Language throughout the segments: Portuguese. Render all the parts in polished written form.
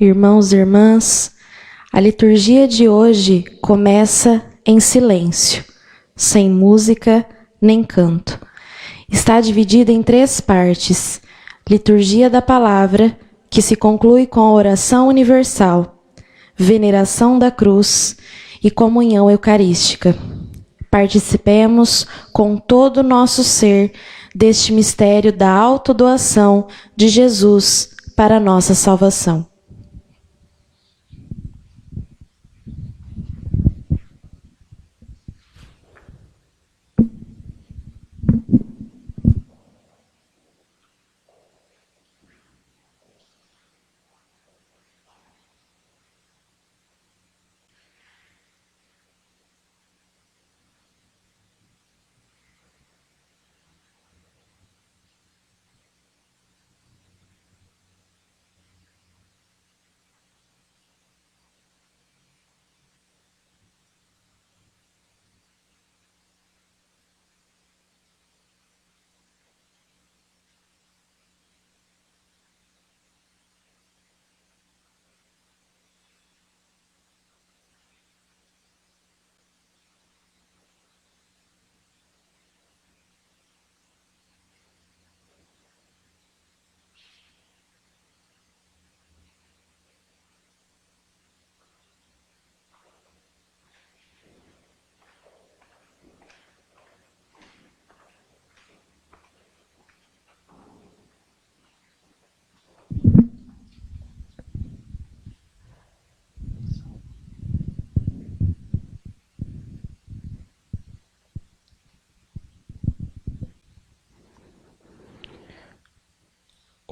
Irmãos e irmãs, a liturgia de hoje começa em silêncio, sem música nem canto. Está dividida em 3 partes: liturgia da palavra, que se conclui com a oração universal, veneração da cruz e comunhão eucarística. Participemos com todo o nosso ser deste mistério da autodoação de Jesus para a nossa salvação.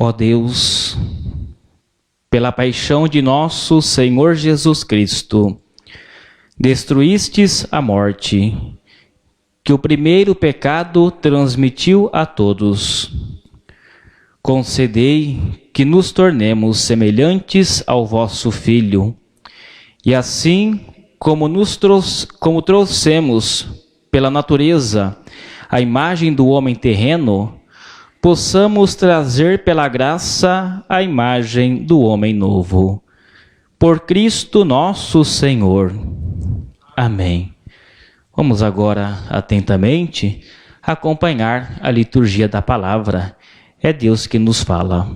Ó Deus, pela paixão de nosso Senhor Jesus Cristo, destruístes a morte, que o primeiro pecado transmitiu a todos. Concedei que nos tornemos semelhantes ao vosso Filho, e assim como trouxemos pela natureza a imagem do homem terreno, possamos trazer pela graça a imagem do homem novo. Por Cristo nosso Senhor. Amém. Vamos agora atentamente acompanhar a liturgia da palavra. É Deus que nos fala.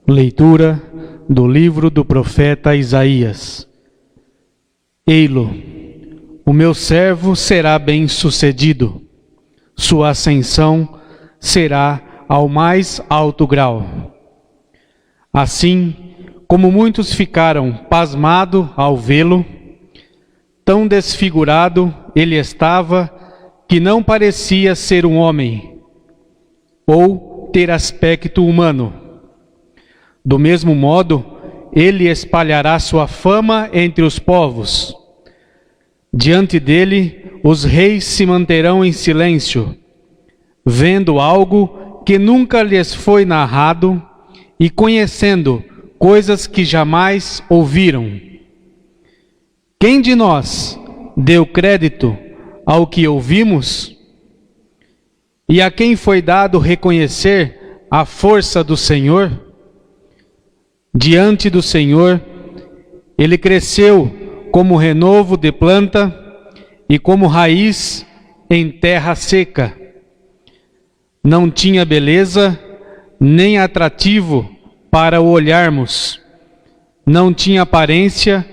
Leitura do livro do profeta Isaías. Ei-lo, o meu servo será bem-sucedido, sua ascensão será ao mais alto grau. Assim como muitos ficaram pasmados ao vê-lo, tão desfigurado ele estava que não parecia ser um homem, ou ter aspecto humano. Do mesmo modo, ele espalhará sua fama entre os povos. Diante dele, os reis se manterão em silêncio, vendo algo que nunca lhes foi narrado e conhecendo coisas que jamais ouviram. Quem de nós deu crédito ao que ouvimos? E a quem foi dado reconhecer a força do Senhor? Diante do Senhor, ele cresceu como renovo de planta e como raiz em terra seca. Não tinha beleza nem atrativo para o olharmos. Não tinha aparência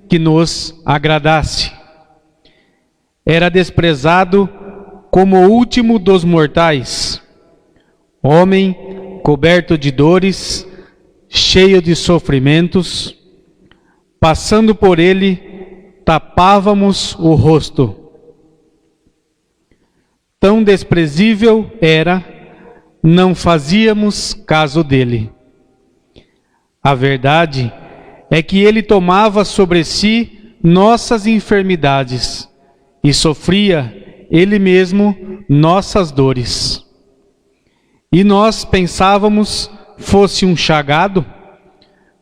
que nos agradasse. Era desprezado como o último dos mortais. Homem coberto de dores, cheio de sofrimentos, passando por ele, tapávamos o rosto. Tão desprezível era, não fazíamos caso dele. A verdade é que ele tomava sobre si nossas enfermidades e sofria ele mesmo nossas dores. E nós pensávamos fosse um chagado,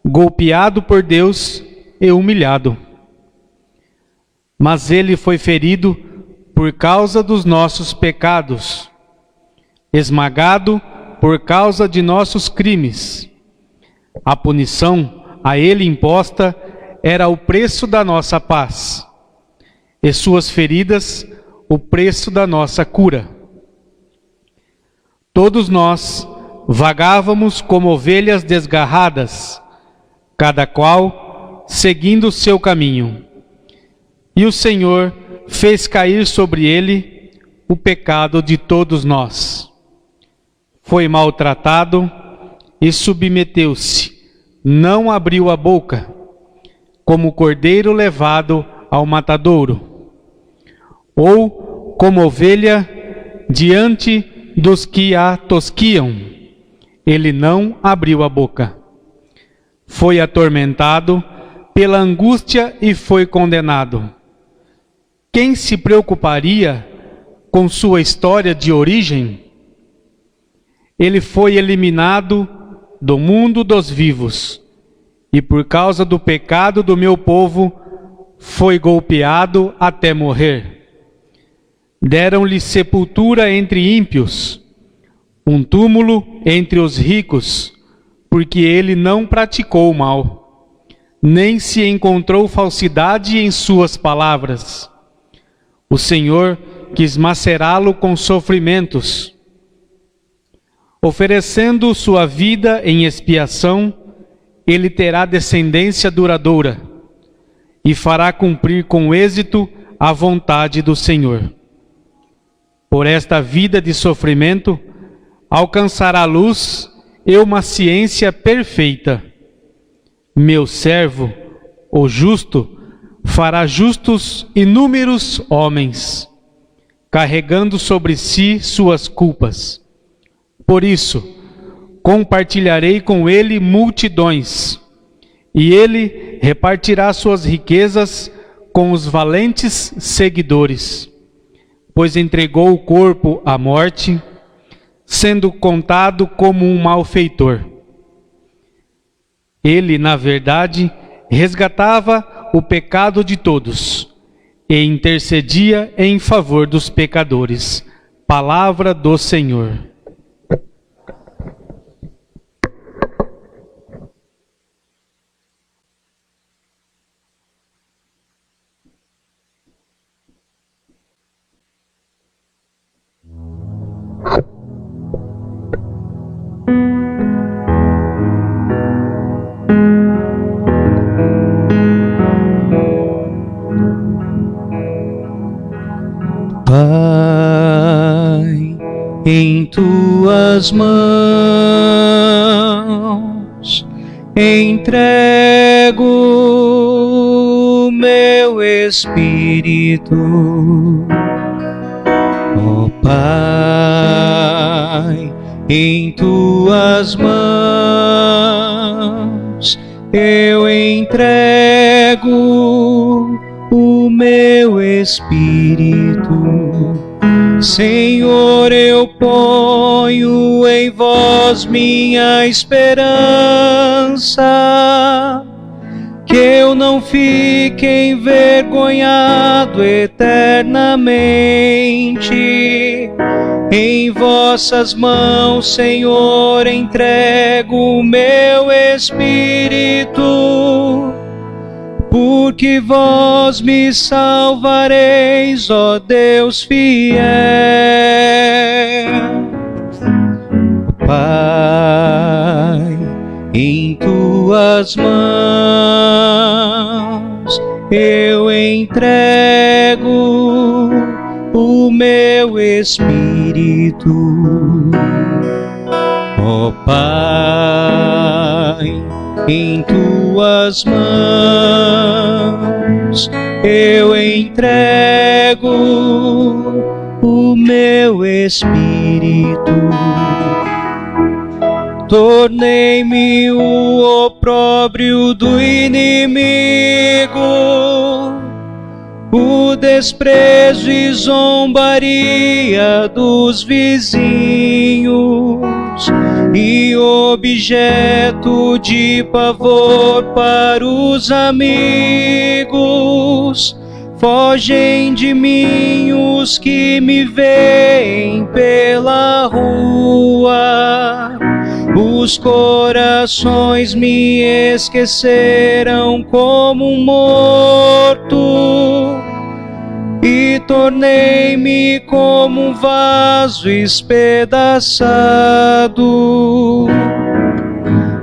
golpeado por Deus e humilhado. Mas ele foi ferido por causa dos nossos pecados, esmagado por causa de nossos crimes. A punição a ele imposta era o preço da nossa paz, e suas feridas o preço da nossa cura. Todos nós vagávamos como ovelhas desgarradas, cada qual seguindo o seu caminho. E o Senhor fez cair sobre ele o pecado de todos nós. Foi maltratado e submeteu-se, não abriu a boca, como cordeiro levado ao matadouro, ou como ovelha diante dos que a tosquiam, ele não abriu a boca. Foi atormentado pela angústia e foi condenado. Quem se preocuparia com sua história de origem? Ele foi eliminado do mundo dos vivos, e por causa do pecado do meu povo, foi golpeado até morrer. Deram-lhe sepultura entre ímpios, um túmulo entre os ricos, porque ele não praticou o mal, nem se encontrou falsidade em suas palavras. O Senhor quis macerá-lo com sofrimentos, oferecendo sua vida em expiação. Ele terá descendência duradoura e fará cumprir com êxito a vontade do Senhor. Por esta vida de sofrimento, alcançará luz e uma ciência perfeita. Meu servo, o justo, fará justos inúmeros homens, carregando sobre si suas culpas. Por isso, compartilharei com ele multidões, e ele repartirá suas riquezas com os valentes seguidores, pois entregou o corpo à morte, sendo contado como um malfeitor. Ele, na verdade, resgatava o pecado de todos e intercedia em favor dos pecadores. Palavra do Senhor. Pai, em tuas mãos entrego o meu espírito. Ó Pai, em tuas mãos eu entrego o meu espírito. Senhor, eu ponho em vós minha esperança, que eu não fique envergonhado eternamente. Em vossas mãos, Senhor, entrego o meu espírito, porque vós me salvareis, ó Deus fiel. Pai, em tuas mãos eu entrego o meu espírito. Ó Pai, em tuas mãos eu entrego o meu espírito. Tornei-me o opróbrio do inimigo, o desprezo e zombaria dos vizinhos. e objeto de pavor para os amigos. Fogem de mim os que me veem pela rua. Os corações me esqueceram como um morto, e tornei-me como um vaso espedaçado.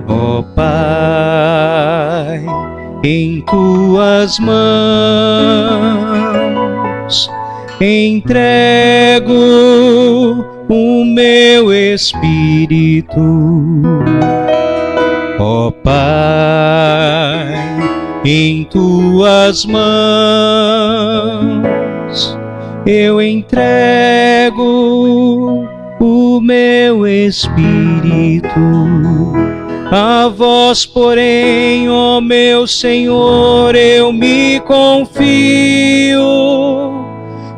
Ó Pai, em tuas mãos entrego o meu espírito. Ó Pai, em tuas mãos eu entrego o meu espírito. A vós, porém, ó meu Senhor, eu me confio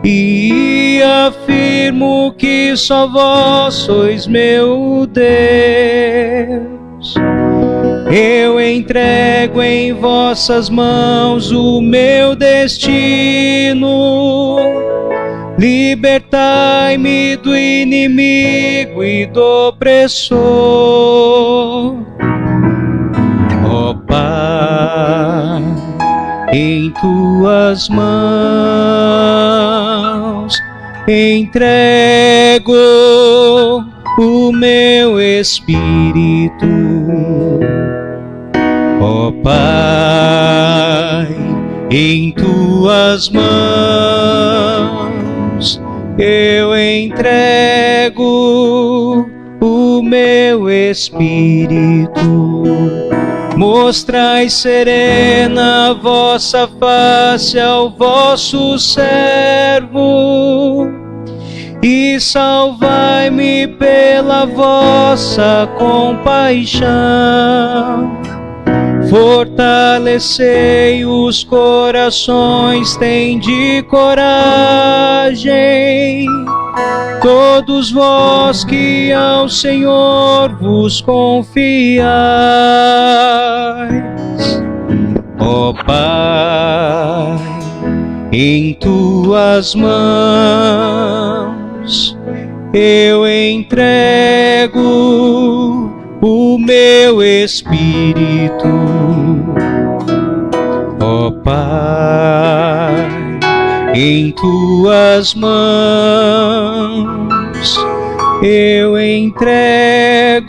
e afirmo que só vós sois meu Deus. Eu entrego em vossas mãos o meu destino. Libertai-me do inimigo e do opressor. Ó Pai, em tuas mãos entrego o meu espírito. Ó Pai, em tuas mãos eu entrego o meu espírito. Mostrai serena a vossa face ao vosso servo e salvai-me pela vossa compaixão. Fortalecei os corações, tende coragem, todos vós que ao Senhor vos confiais. Ó Pai, em tuas mãos eu entrego o meu espírito. Ó Pai, em tuas mãos eu entrego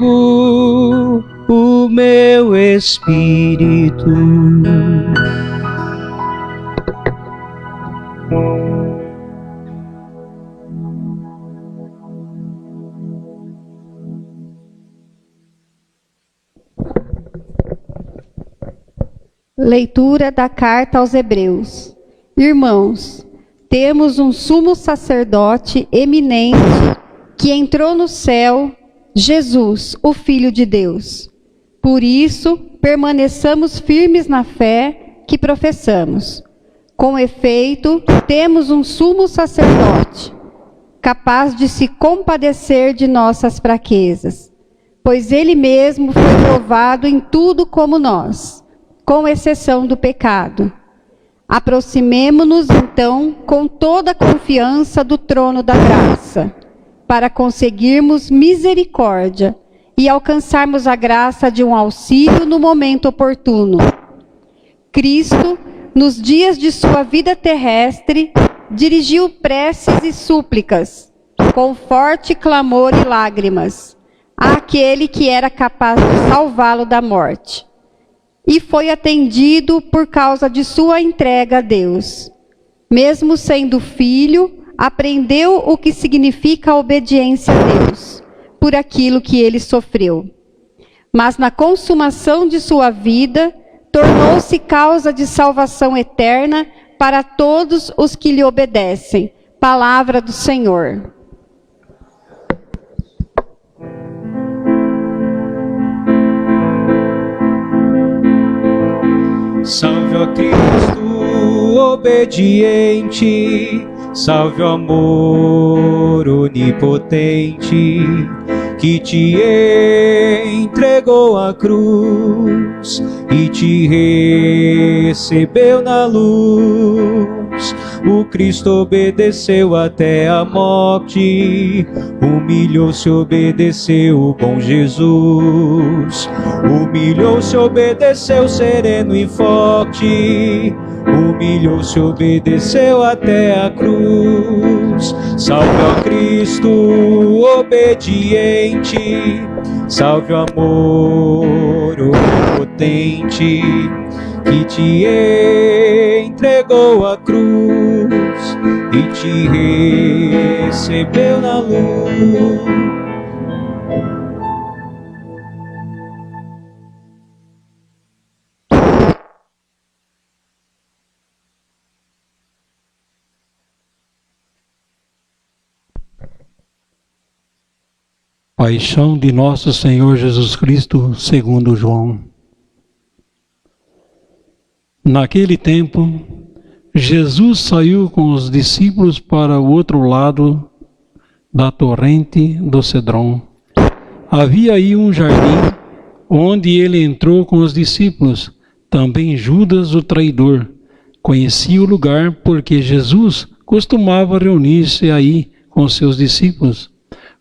o meu espírito. Leitura da Carta aos Hebreus. Irmãos, temos um sumo sacerdote eminente que entrou no céu, Jesus, o Filho de Deus. Por isso, permaneçamos firmes na fé que professamos. Com efeito, temos um sumo sacerdote, capaz de se compadecer de nossas fraquezas, pois ele mesmo foi provado em tudo como nós, com exceção do pecado. Aproximemo-nos, então, com toda a confiança do trono da graça, para conseguirmos misericórdia e alcançarmos a graça de um auxílio no momento oportuno. Cristo, nos dias de sua vida terrestre, dirigiu preces e súplicas, com forte clamor e lágrimas, àquele que era capaz de salvá-lo da morte. E foi atendido por causa de sua entrega a Deus. Mesmo sendo filho, aprendeu o que significa a obediência a Deus, por aquilo que ele sofreu. Mas na consumação de sua vida, tornou-se causa de salvação eterna para todos os que lhe obedecem. Palavra do Senhor. Salve, ó Cristo obediente, salve, ó amor onipotente, que te entregou a cruz e te recebeu na luz. O Cristo obedeceu até a morte, humilhou-se, obedeceu o bom Jesus. Humilhou-se, obedeceu sereno e forte, humilhou-se, obedeceu até a cruz. Salve ó Cristo obediente, salve o amor onipotente, que te entregou a cruz e te recebeu na luz. Paixão de nosso Senhor Jesus Cristo, segundo João. Naquele tempo, Jesus saiu com os discípulos para o outro lado da torrente do Cedron. Havia aí um jardim, onde ele entrou com os discípulos. Também Judas, o traidor, conhecia o lugar porque Jesus costumava reunir-se aí com seus discípulos.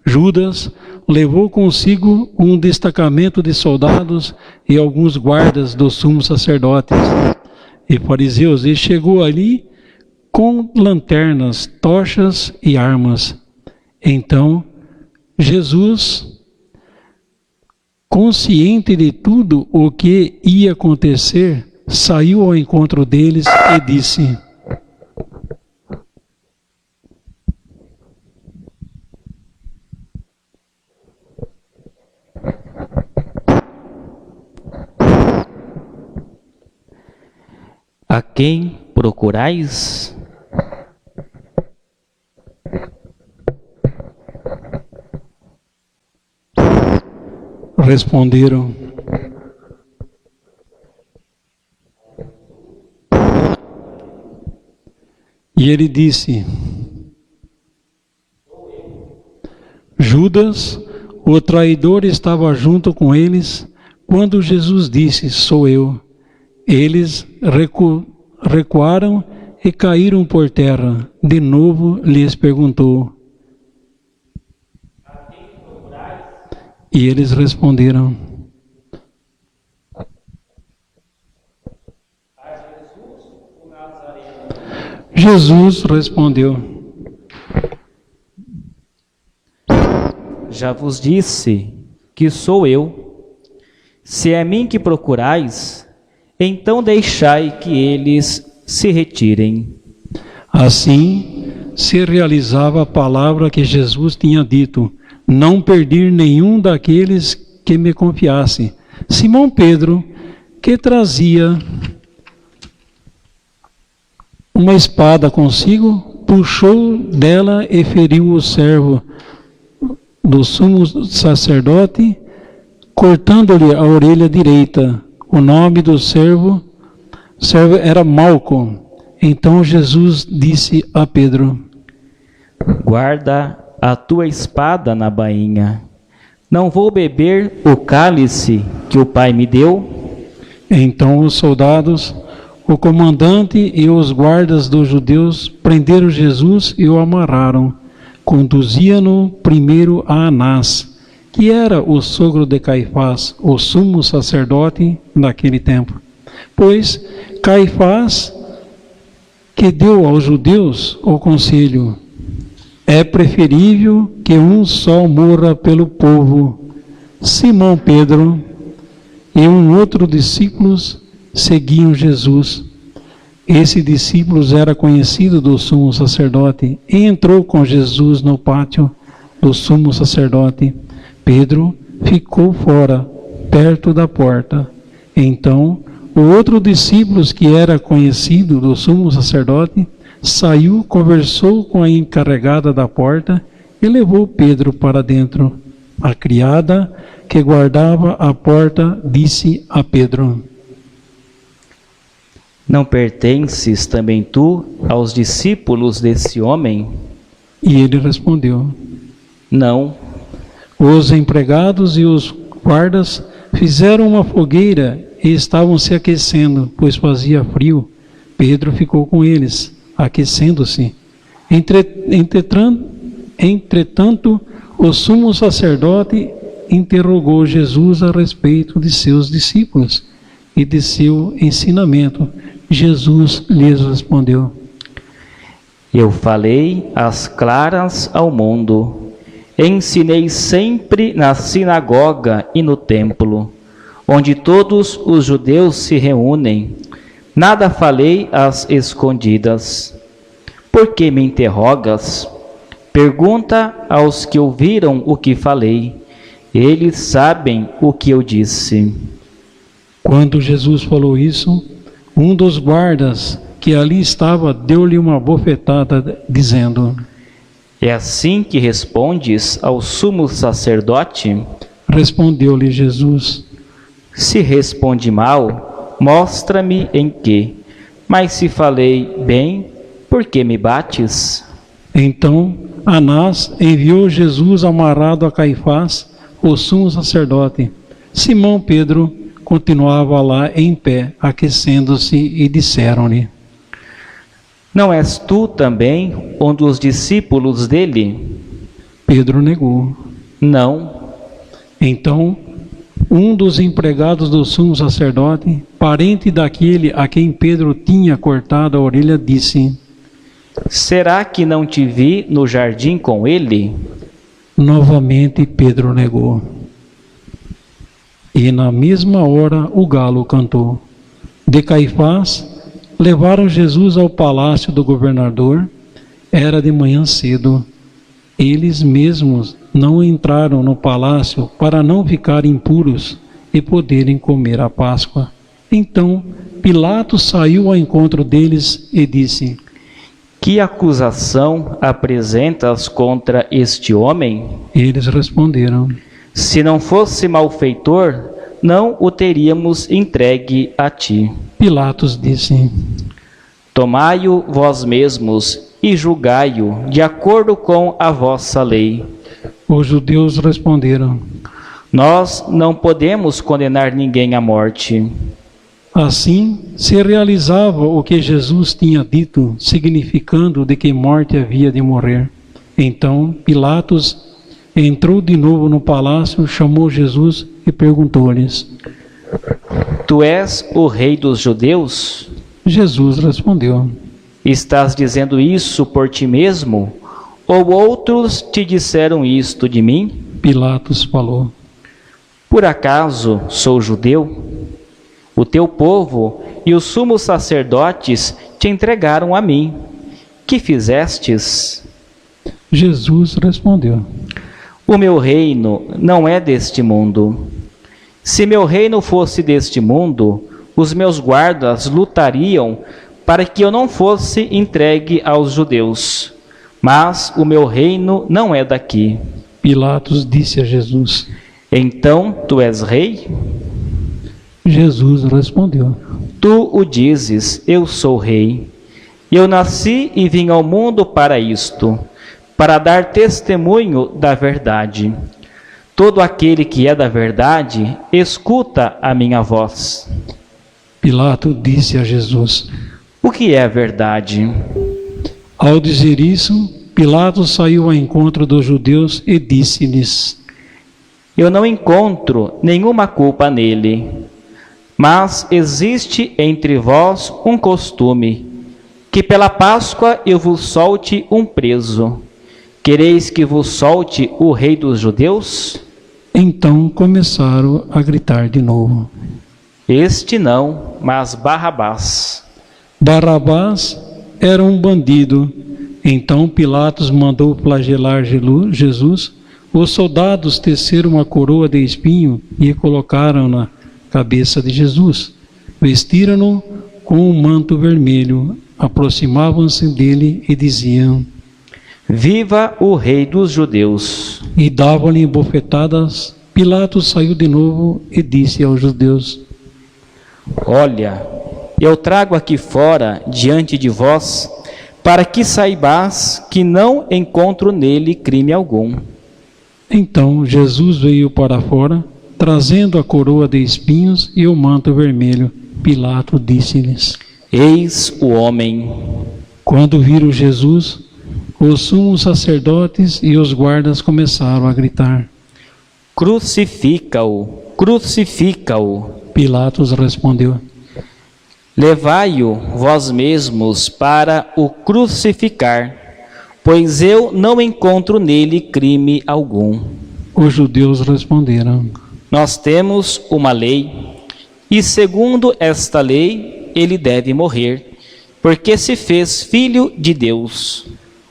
Judas levou consigo um destacamento de soldados e alguns guardas dos sumos sacerdotes e fariseus, e chegou ali com lanternas, tochas e armas. Então, Jesus, consciente de tudo o que ia acontecer, saiu ao encontro deles e disse: A quem procurais? Responderam: E ele disse: Judas, o traidor, estava junto com eles quando Jesus disse: Sou eu. Eles recuaram e caíram por terra. De novo lhes perguntou. E eles responderam: Jesus respondeu: Já vos disse que sou eu. Se é a mim que procurais, então deixai que eles se retirem. Assim se realizava a palavra que Jesus tinha dito: não perder nenhum daqueles que me confiasse. Simão Pedro, que trazia uma espada consigo, puxou dela e feriu o servo do sumo sacerdote, cortando-lhe a orelha direita. O nome do servo era Malco. Então Jesus disse a Pedro: Guarda a tua espada na bainha. Não vou beber o cálice que o Pai me deu? Então os soldados, o comandante e os guardas dos judeus prenderam Jesus e o amarraram. Conduziam-no primeiro a Anás, que era o sogro de Caifás, o sumo sacerdote naquele tempo. Pois Caifás, que deu aos judeus o conselho: é preferível que um só morra pelo povo. Simão Pedro e um outro discípulo seguiam Jesus. Esse discípulo era conhecido do sumo sacerdote e entrou com Jesus no pátio do sumo sacerdote. Pedro ficou fora, perto da porta. Então, o outro discípulo, que era conhecido do sumo sacerdote, saiu, conversou com a encarregada da porta e levou Pedro para dentro. A criada que guardava a porta disse a Pedro: Não pertences também tu aos discípulos desse homem? E ele respondeu: Não. Os empregados e os guardas fizeram uma fogueira e estavam se aquecendo, pois fazia frio. Pedro ficou com eles, aquecendo-se. Entretanto, o sumo sacerdote interrogou Jesus a respeito de seus discípulos e de seu ensinamento. Jesus lhes respondeu: Eu falei às claras ao mundo. Ensinei sempre na sinagoga e no templo, onde todos os judeus se reúnem. Nada falei às escondidas. Por que me interrogas? Pergunta aos que ouviram o que falei. Eles sabem o que eu disse. Quando Jesus falou isso, um dos guardas que ali estava deu-lhe uma bofetada, dizendo: É assim que respondes ao sumo sacerdote? Respondeu-lhe Jesus: Se responde mal, mostra-me em que. Mas se falei bem, por que me bates? Então Anás enviou Jesus amarrado a Caifás, o sumo sacerdote. Simão Pedro continuava lá em pé, aquecendo-se, e disseram-lhe: Não és tu também um dos discípulos dele? Pedro negou. Não. Então um dos empregados do sumo sacerdote, parente daquele a quem Pedro tinha cortado a orelha, disse: Será que não te vi no jardim com ele? Novamente Pedro negou. E na mesma hora o galo cantou. De Caifás levaram Jesus ao palácio do governador. Era de manhã cedo. Eles mesmos não entraram no palácio para não ficarem impuros e poderem comer a Páscoa. Então Pilatos saiu ao encontro deles e disse: Que acusação apresentas contra este homem? Eles responderam: Se não fosse malfeitor, não o teríamos entregue a ti. Pilatos disse: Tomai-o vós mesmos e julgai-o de acordo com a vossa lei. Os judeus responderam: Nós não podemos condenar ninguém à morte. Assim se realizava o que Jesus tinha dito, significando de que morte havia de morrer. Então Pilatos entrou de novo no palácio, chamou Jesus e perguntou-lhes: Tu és o rei dos judeus? Jesus respondeu: Estás dizendo isso por ti mesmo? Ou outros te disseram isto de mim? Pilatos falou: Por acaso sou judeu? O teu povo e os sumos sacerdotes te entregaram a mim. Que fizestes? Jesus respondeu: O meu reino não é deste mundo. Se meu reino fosse deste mundo, os meus guardas lutariam para que eu não fosse entregue aos judeus. Mas o meu reino não é daqui. Pilatos disse a Jesus: Então tu és rei? Jesus respondeu: Tu o dizes, eu sou rei. Eu nasci e vim ao mundo para isto, para dar testemunho da verdade. Todo aquele que é da verdade, escuta a minha voz. Pilatos disse a Jesus: O que é a verdade? Ao dizer isso, Pilatos saiu ao encontro dos judeus e disse-lhes: Eu não encontro nenhuma culpa nele. Mas existe entre vós um costume, que pela Páscoa eu vos solte um preso. Quereis que vos solte o rei dos judeus? Então começaram a gritar de novo: Este não, mas Barrabás. Barrabás era um bandido. Então Pilatos mandou flagelar Jesus. Os soldados teceram uma coroa de espinho e colocaram na cabeça de Jesus. Vestiram-no com um manto vermelho, aproximavam-se dele e diziam: Viva o rei dos judeus! E davam-lhe bofetadas. Pilatos saiu de novo e disse aos judeus: Olha, eu trago aqui fora diante de vós, para que saibais que não encontro nele crime algum. Então Jesus veio para fora, trazendo a coroa de espinhos e o manto vermelho. Pilatos disse-lhes: Eis o homem. Quando viram Jesus, os sumos sacerdotes e os guardas começaram a gritar: Crucifica-o, crucifica-o. Pilatos respondeu: Levai-o vós mesmos para o crucificar, pois eu não encontro nele crime algum. Os judeus responderam: Nós temos uma lei, e segundo esta lei ele deve morrer, porque se fez filho de Deus.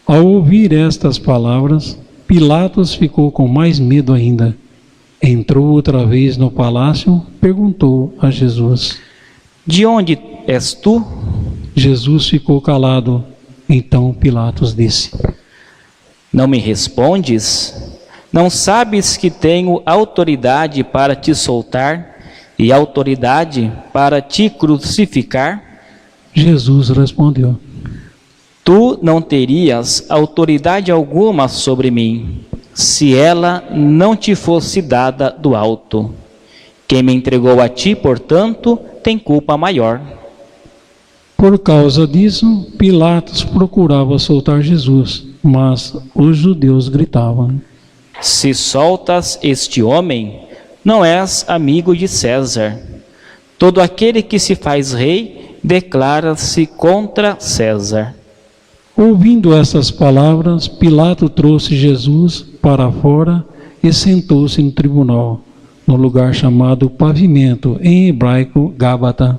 Ao ouvir estas palavras, Pilatos ficou com mais medo ainda. Entrou outra vez no palácio, perguntou a Jesus: De onde és tu? Jesus ficou calado. Então Pilatos disse: Não me respondes? Não sabes que tenho autoridade para te soltar e autoridade para te crucificar? Jesus respondeu: Tu não terias autoridade alguma sobre mim, se ela não te fosse dada do alto. Quem me entregou a ti, portanto, tem culpa maior. Por causa disso, Pilatos procurava soltar Jesus, mas os judeus gritavam: Se soltas este homem, não és amigo de César. Todo aquele que se faz rei declara-se contra César. Ouvindo essas palavras, Pilatos trouxe Jesus para fora e sentou-se no tribunal, no lugar chamado Pavimento, em hebraico Gábata.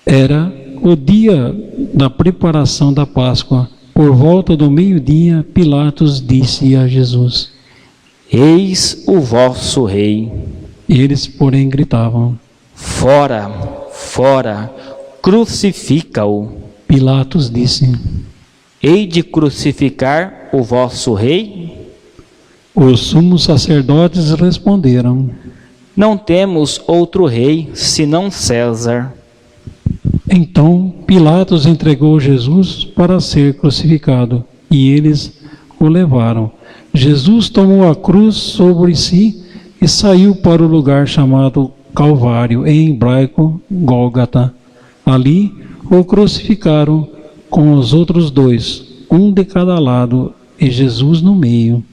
Era o dia da preparação da Páscoa. Por volta do meio-dia, Pilatos disse a Jesus: Eis o vosso rei. Eles, porém, gritavam: Fora, fora, crucifica-o. Pilatos disse: Hei de crucificar o vosso rei? Os sumos sacerdotes responderam: Não temos outro rei senão César. Então Pilatos entregou Jesus para ser crucificado, e eles o levaram. Jesus tomou a cruz sobre si e saiu para o lugar chamado Calvário, em hebraico Gólgata. Ali o crucificaram com os outros dois, um de cada lado, e Jesus no meio.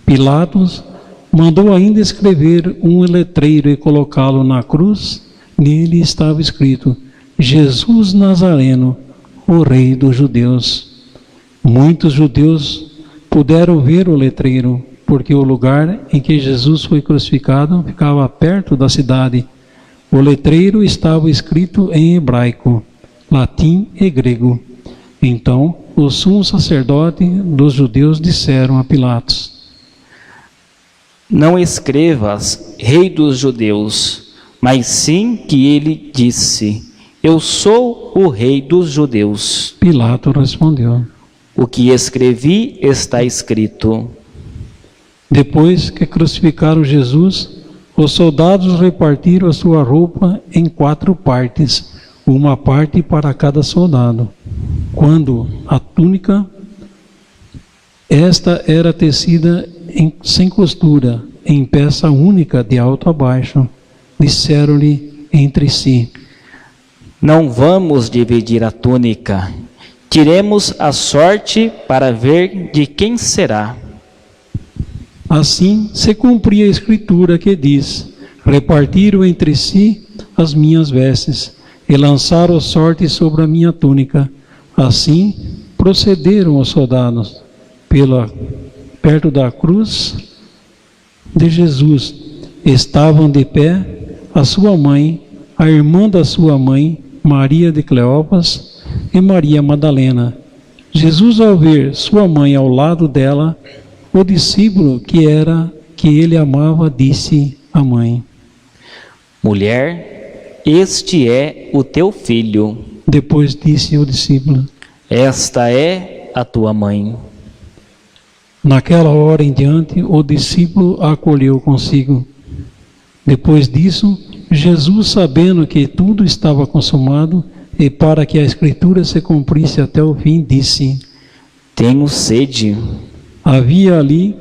Pilatos mandou ainda escrever um letreiro e colocá-lo na cruz. Nele estava escrito: Jesus Nazareno, o Rei dos Judeus. Muitos judeus puderam ver o letreiro, porque o lugar em que Jesus foi crucificado ficava perto da cidade. O letreiro estava escrito em hebraico, latim e grego. Então, o sumo sacerdote dos judeus disseram a Pilatos: Não escrevas, Rei dos Judeus, mas sim que ele disse: Eu sou o Rei dos Judeus. Pilatos respondeu: O que escrevi está escrito. Depois que crucificaram Jesus, os soldados repartiram a sua roupa em 4 partes, uma parte para cada soldado. Quando a túnica, esta era tecida sem costura, em peça única de alto a baixo, disseram-lhe entre si: Não vamos dividir a túnica. Tiremos a sorte para ver de quem será. Assim se cumpria a escritura que diz: repartiram entre si as minhas vestes e lançaram sorte sobre a minha túnica. Assim procederam os soldados. Perto da cruz de Jesus estavam de pé a sua mãe, a irmã da sua mãe, Maria de Cleopas, e Maria Madalena. Jesus, ao ver sua mãe ao lado dela, o discípulo que ele amava, disse à mãe: Mulher, este é o teu filho. Depois disse ao discípulo: Esta é a tua mãe. Naquela hora em diante, o discípulo a acolheu consigo. Depois disso, Jesus, sabendo que tudo estava consumado, e para que a Escritura se cumprisse até o fim, disse: Tenho sede. Havia ali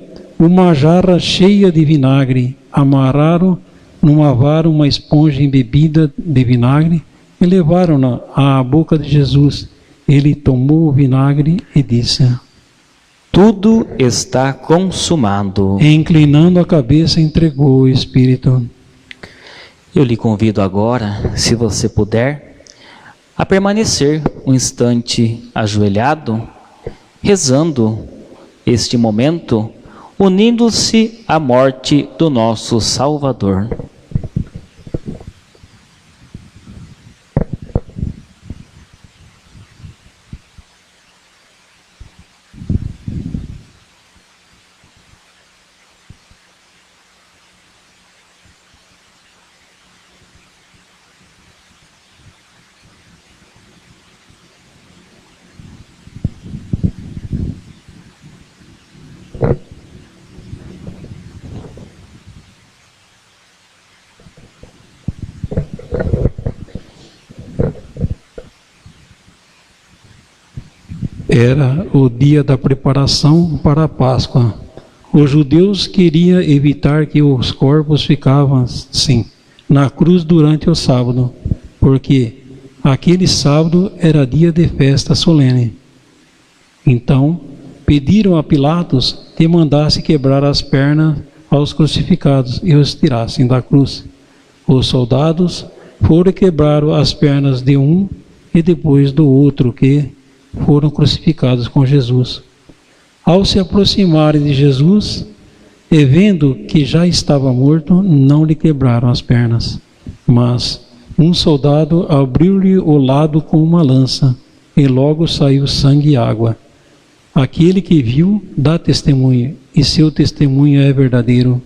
uma jarra cheia de vinagre, amarraram numa vara uma esponja embebida de vinagre e levaram-na à boca de Jesus. Ele tomou o vinagre e disse: tudo está consumado. E, inclinando a cabeça, entregou o Espírito. Eu lhe convido agora, se você puder, a permanecer um instante ajoelhado, rezando este momento, unindo-se à morte do nosso Salvador. Era o dia da preparação para a Páscoa. Os judeus queriam evitar que os corpos ficassem na cruz durante o sábado, porque aquele sábado era dia de festa solene. Então, pediram a Pilatos que mandasse quebrar as pernas aos crucificados e os tirassem da cruz. Os soldados foram e quebraram as pernas de um e depois do outro que foram crucificados com Jesus. Ao se aproximarem de Jesus, e vendo que já estava morto, não lhe quebraram as pernas. Mas um soldado abriu-lhe o lado com uma lança, e logo saiu sangue e água. Aquele que viu dá testemunho, e seu testemunho é verdadeiro.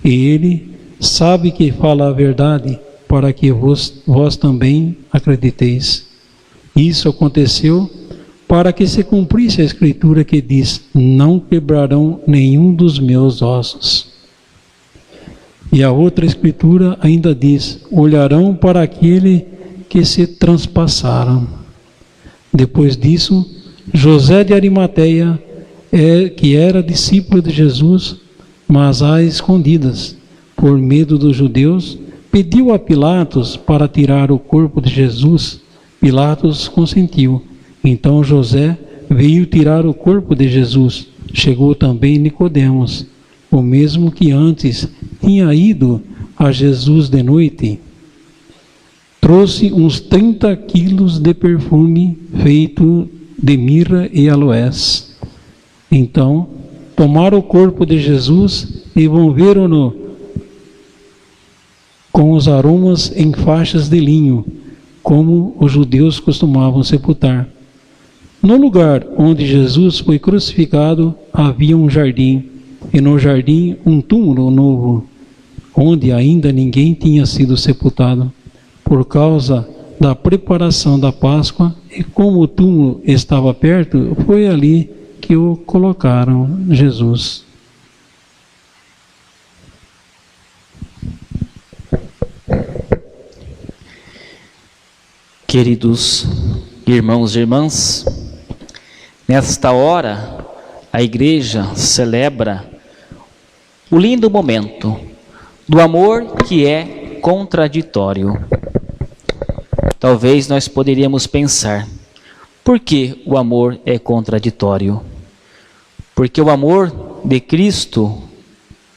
E ele sabe que fala a verdade, para que vós também acrediteis. Isso aconteceu para que se cumprisse a Escritura que diz: não quebrarão nenhum dos meus ossos. E a outra Escritura ainda diz: olharão para aquele que se transpassaram. Depois disso, José de Arimateia, que era discípulo de Jesus, mas às escondidas, por medo dos judeus, pediu a Pilatos para tirar o corpo de Jesus. Pilatos consentiu. Então José veio tirar o corpo de Jesus. Chegou também Nicodemos, o mesmo que antes tinha ido a Jesus de noite. Trouxe uns 30 quilos de perfume feito de mirra e aloés. Então tomaram o corpo de Jesus e envolveram-no com os aromas em faixas de linho, como os judeus costumavam sepultar. No lugar onde Jesus foi crucificado havia um jardim, e no jardim um túmulo novo, onde ainda ninguém tinha sido sepultado. Por causa da preparação da Páscoa, e como o túmulo estava perto, foi ali que o colocaram Jesus. Queridos irmãos e irmãs, nesta hora a Igreja celebra o lindo momento do amor que é contraditório. Talvez nós poderíamos pensar, por que o amor é contraditório? Porque o amor de Cristo,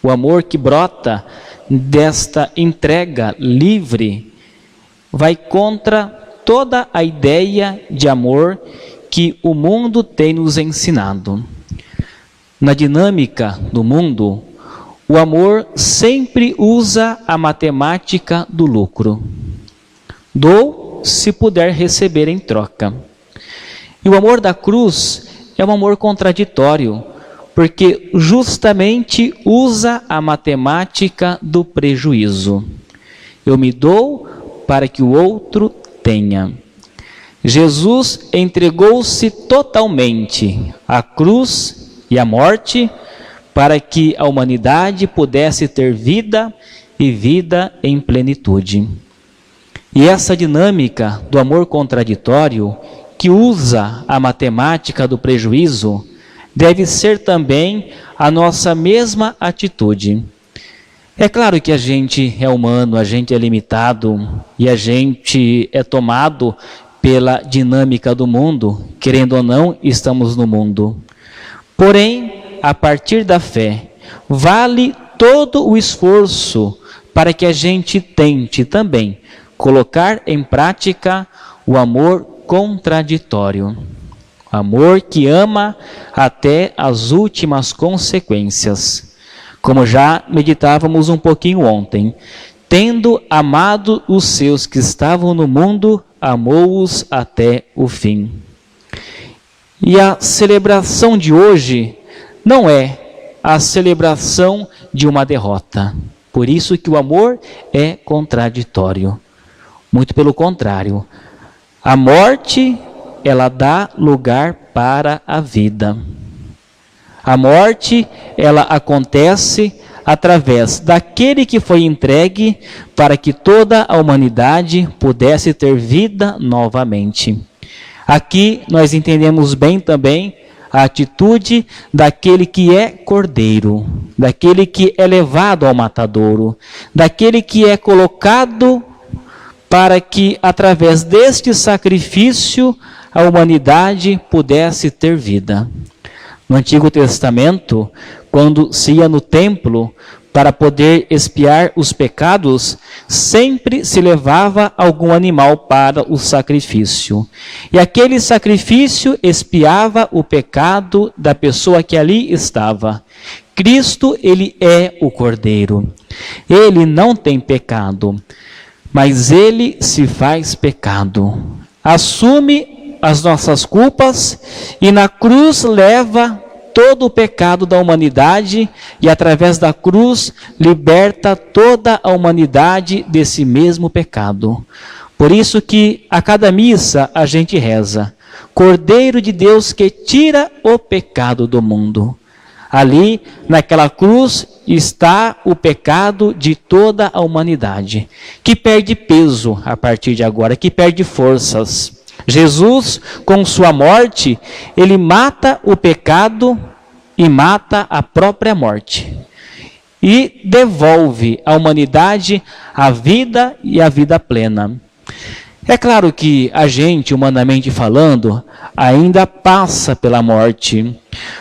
o amor que brota desta entrega livre, vai contra toda a ideia de amor que o mundo tem nos ensinado. Na dinâmica do mundo, o amor sempre usa a matemática do lucro. Dou se puder receber em troca. E o amor da cruz é um amor contraditório, porque justamente usa a matemática do prejuízo. Eu me dou para que o outro tenha. Jesus entregou-se totalmente à cruz e à morte para que a humanidade pudesse ter vida e vida em plenitude. E essa dinâmica do amor contraditório, que usa a matemática do prejuízo, deve ser também a nossa mesma atitude. É claro que a gente é humano, a gente é limitado e a gente é tomado pela dinâmica do mundo. Querendo ou não, estamos no mundo. Porém, a partir da fé, vale todo o esforço para que a gente tente também colocar em prática o amor contraditório. Amor que ama até as últimas consequências. Como já meditávamos um pouquinho ontem, tendo amado os seus que estavam no mundo, amou-os até o fim. E a celebração de hoje não é a celebração de uma derrota. Por isso que o amor é contraditório. Muito pelo contrário. A morte, ela dá lugar para a vida. A morte, ela acontece através daquele que foi entregue para que toda a humanidade pudesse ter vida novamente. Aqui nós entendemos bem também a atitude daquele que é cordeiro, daquele que é levado ao matadouro, daquele que é colocado para que através deste sacrifício a humanidade pudesse ter vida. No Antigo Testamento, quando se ia no templo para poder expiar os pecados, sempre se levava algum animal para o sacrifício. E aquele sacrifício expiava o pecado da pessoa que ali estava. Cristo, ele é o Cordeiro. Ele não tem pecado, mas ele se faz pecado. Assume as nossas culpas e na cruz leva todo o pecado da humanidade e através da cruz liberta toda a humanidade desse mesmo pecado. Por isso que a cada missa a gente reza: Cordeiro de Deus que tira o pecado do mundo. Ali, naquela cruz, está o pecado de toda a humanidade, que perde peso a partir de agora, que perde forças. Jesus, com sua morte, ele mata o pecado e mata a própria morte. E devolve à humanidade a vida e a vida plena. É claro que a gente, humanamente falando, ainda passa pela morte.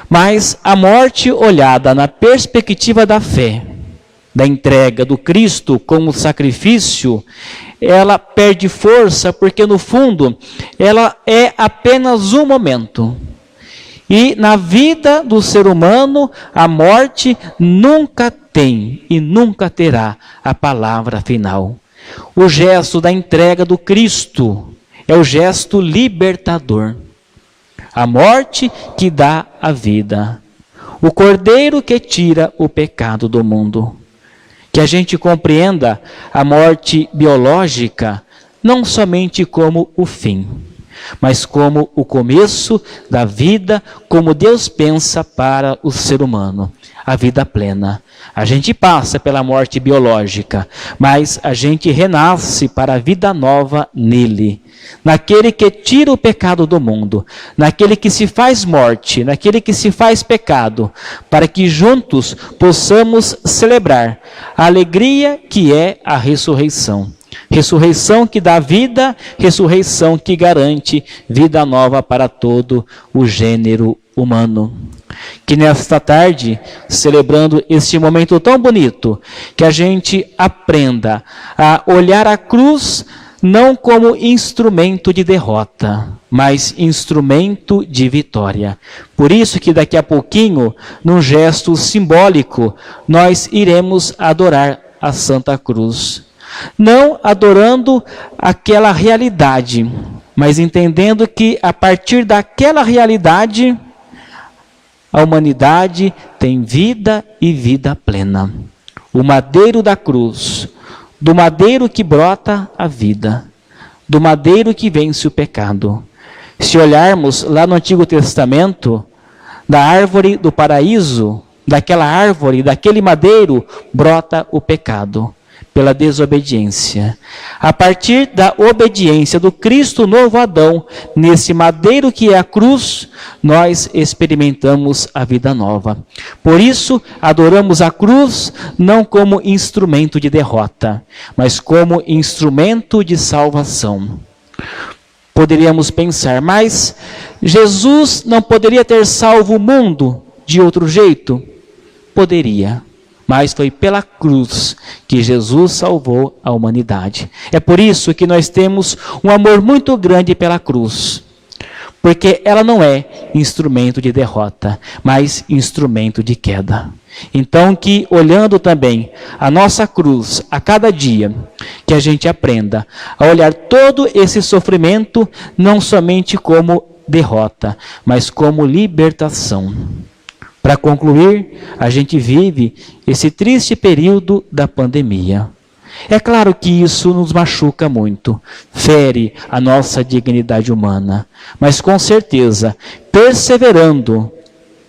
Mas a morte olhada na perspectiva da fé, da entrega do Cristo como sacrifício, ela perde força porque no fundo ela é apenas um momento. E na vida do ser humano, a morte nunca tem e nunca terá a palavra final. O gesto da entrega do Cristo é o gesto libertador. A morte que dá a vida. O Cordeiro que tira o pecado do mundo. Que a gente compreenda a morte biológica não somente como o fim, mas como o começo da vida, como Deus pensa para o ser humano, a vida plena. A gente passa pela morte biológica, mas a gente renasce para a vida nova nele, naquele que tira o pecado do mundo, naquele que se faz morte, naquele que se faz pecado, para que juntos possamos celebrar a alegria que é a ressurreição. Ressurreição que dá vida, ressurreição que garante vida nova para todo o gênero humano. Que nesta tarde, celebrando este momento tão bonito, que a gente aprenda a olhar a cruz não como instrumento de derrota, mas instrumento de vitória. Por isso que daqui a pouquinho, num gesto simbólico, nós iremos adorar a Santa Cruz. Não adorando aquela realidade, mas entendendo que a partir daquela realidade, a humanidade tem vida e vida plena. O madeiro da cruz, do madeiro que brota a vida, do madeiro que vence o pecado. Se olharmos lá no Antigo Testamento, da árvore do paraíso, daquela árvore, daquele madeiro, brota o pecado. pela desobediência. A partir da obediência do Cristo novo Adão, nesse madeiro que é a cruz, nós experimentamos a vida nova. Por isso, adoramos a cruz não como instrumento de derrota, mas como instrumento de salvação. Poderíamos pensar, mas Jesus não poderia ter salvo o mundo de outro jeito? Poderia, mas foi pela cruz que Jesus salvou a humanidade. É por isso que nós temos um amor muito grande pela cruz, porque ela não é instrumento de derrota, mas instrumento de queda. Então que, olhando também a nossa cruz a cada dia, que a gente aprenda a olhar todo esse sofrimento não somente como derrota, mas como libertação. Para concluir, a gente vive esse triste período da pandemia. É claro que isso nos machuca muito, fere a nossa dignidade humana, mas com certeza, perseverando,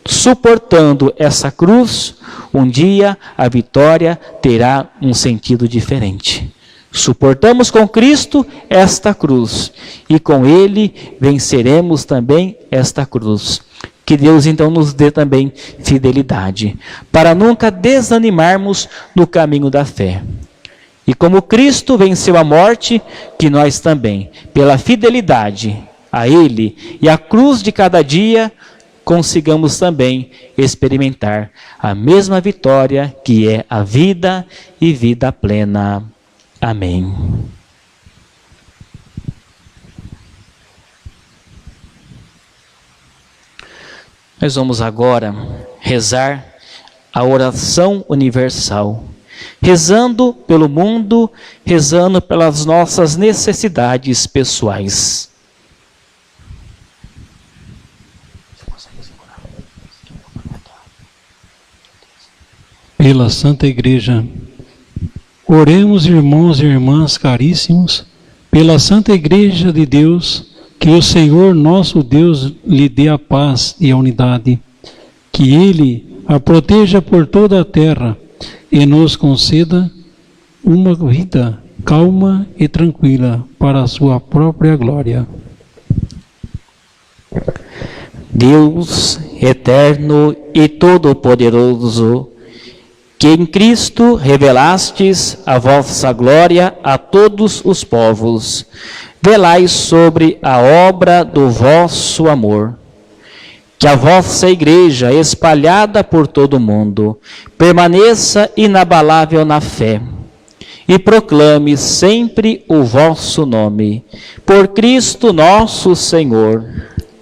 suportando essa cruz, um dia a vitória terá um sentido diferente. Suportamos com Cristo esta cruz e com Ele venceremos também esta cruz. Que Deus então nos dê também fidelidade, para nunca desanimarmos no caminho da fé. E como Cristo venceu a morte, que nós também, pela fidelidade a Ele e à cruz de cada dia, consigamos também experimentar a mesma vitória que é a vida e vida plena. Amém. Nós vamos agora rezar a oração universal, rezando pelo mundo, rezando pelas nossas necessidades pessoais. Pela Santa Igreja, oremos, irmãos e irmãs caríssimos, pela Santa Igreja de Deus, que o Senhor nosso Deus lhe dê a paz e a unidade, que Ele a proteja por toda a terra e nos conceda uma vida calma e tranquila para a sua própria glória. Deus eterno e todo-poderoso, que em Cristo revelastes a vossa glória a todos os povos, velai sobre a obra do vosso amor. Que a vossa igreja, espalhada por todo o mundo, permaneça inabalável na fé e proclame sempre o vosso nome. Por Cristo nosso Senhor.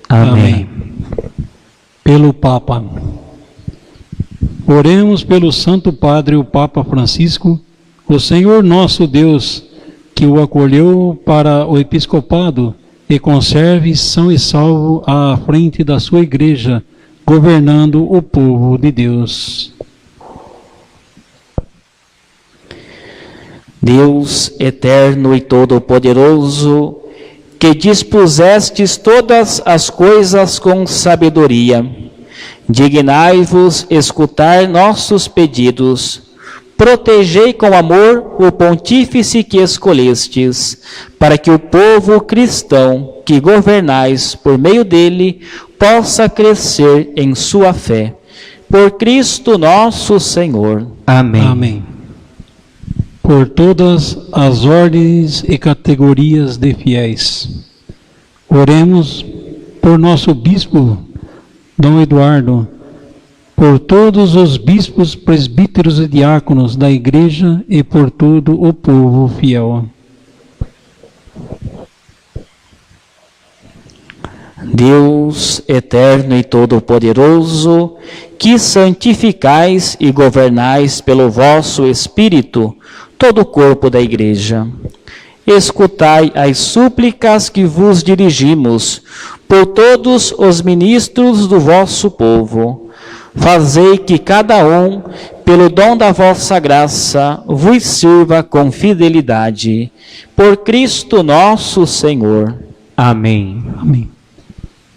Amém. Pelo Papa. Oremos pelo Santo Padre, o Papa Francisco, o Senhor nosso Deus, que o acolheu para o episcopado e conserve são e salvo à frente da sua igreja, governando o povo de Deus. Deus eterno e todo-poderoso, que dispusestes todas as coisas com sabedoria, dignai-vos escutar nossos pedidos. Protegei com amor o pontífice que escolhestes, para que o povo cristão que governais por meio dele possa crescer em sua fé. Por Cristo nosso Senhor. Amém. Amém. Por todas as ordens e categorias de fiéis, oremos por nosso bispo, Dom Eduardo, por todos os bispos, presbíteros e diáconos da igreja e por todo o povo fiel. Deus eterno e todo-poderoso, que santificais e governais pelo vosso Espírito todo o corpo da igreja, escutai as súplicas que vos dirigimos por todos os ministros do vosso povo. Fazei que cada um, pelo dom da vossa graça, vos sirva com fidelidade. Por Cristo nosso Senhor. Amém. Amém.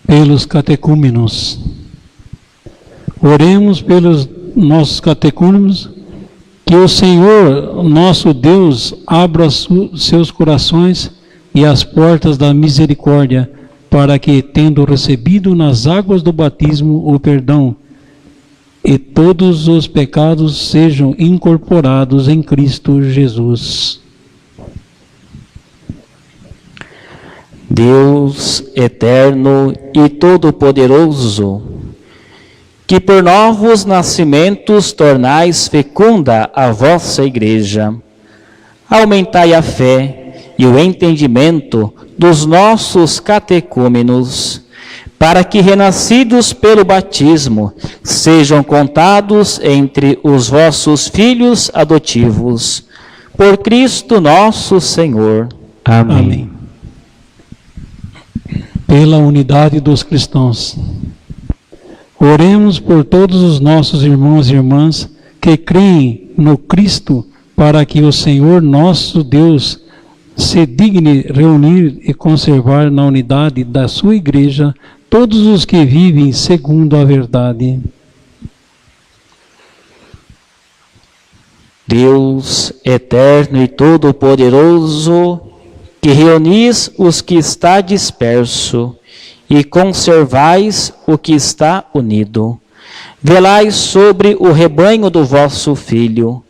Pelos catecúmenos. Oremos pelos nossos catecúmenos, Que o Senhor, nosso Deus, abra seus corações e as portas da misericórdia, para que, tendo recebido nas águas do batismo o perdão, e todos os pecados sejam incorporados em Cristo Jesus. Deus eterno e todo-poderoso, que por novos nascimentos tornais fecunda a vossa Igreja, aumentai a fé e o entendimento dos nossos catecúmenos, para que, renascidos pelo batismo, sejam contados entre os vossos filhos adotivos. Por Cristo nosso Senhor. Amém. Amém. Pela unidade dos cristãos, oremos por todos os nossos irmãos e irmãs que creem no Cristo, para que o Senhor nosso Deus se digne reunir e conservar na unidade da sua Igreja todos os que vivem segundo a verdade. Deus eterno e todo-poderoso, que reunis os que está disperso e conservais o que está unido, velai sobre o rebanho do vosso Filho,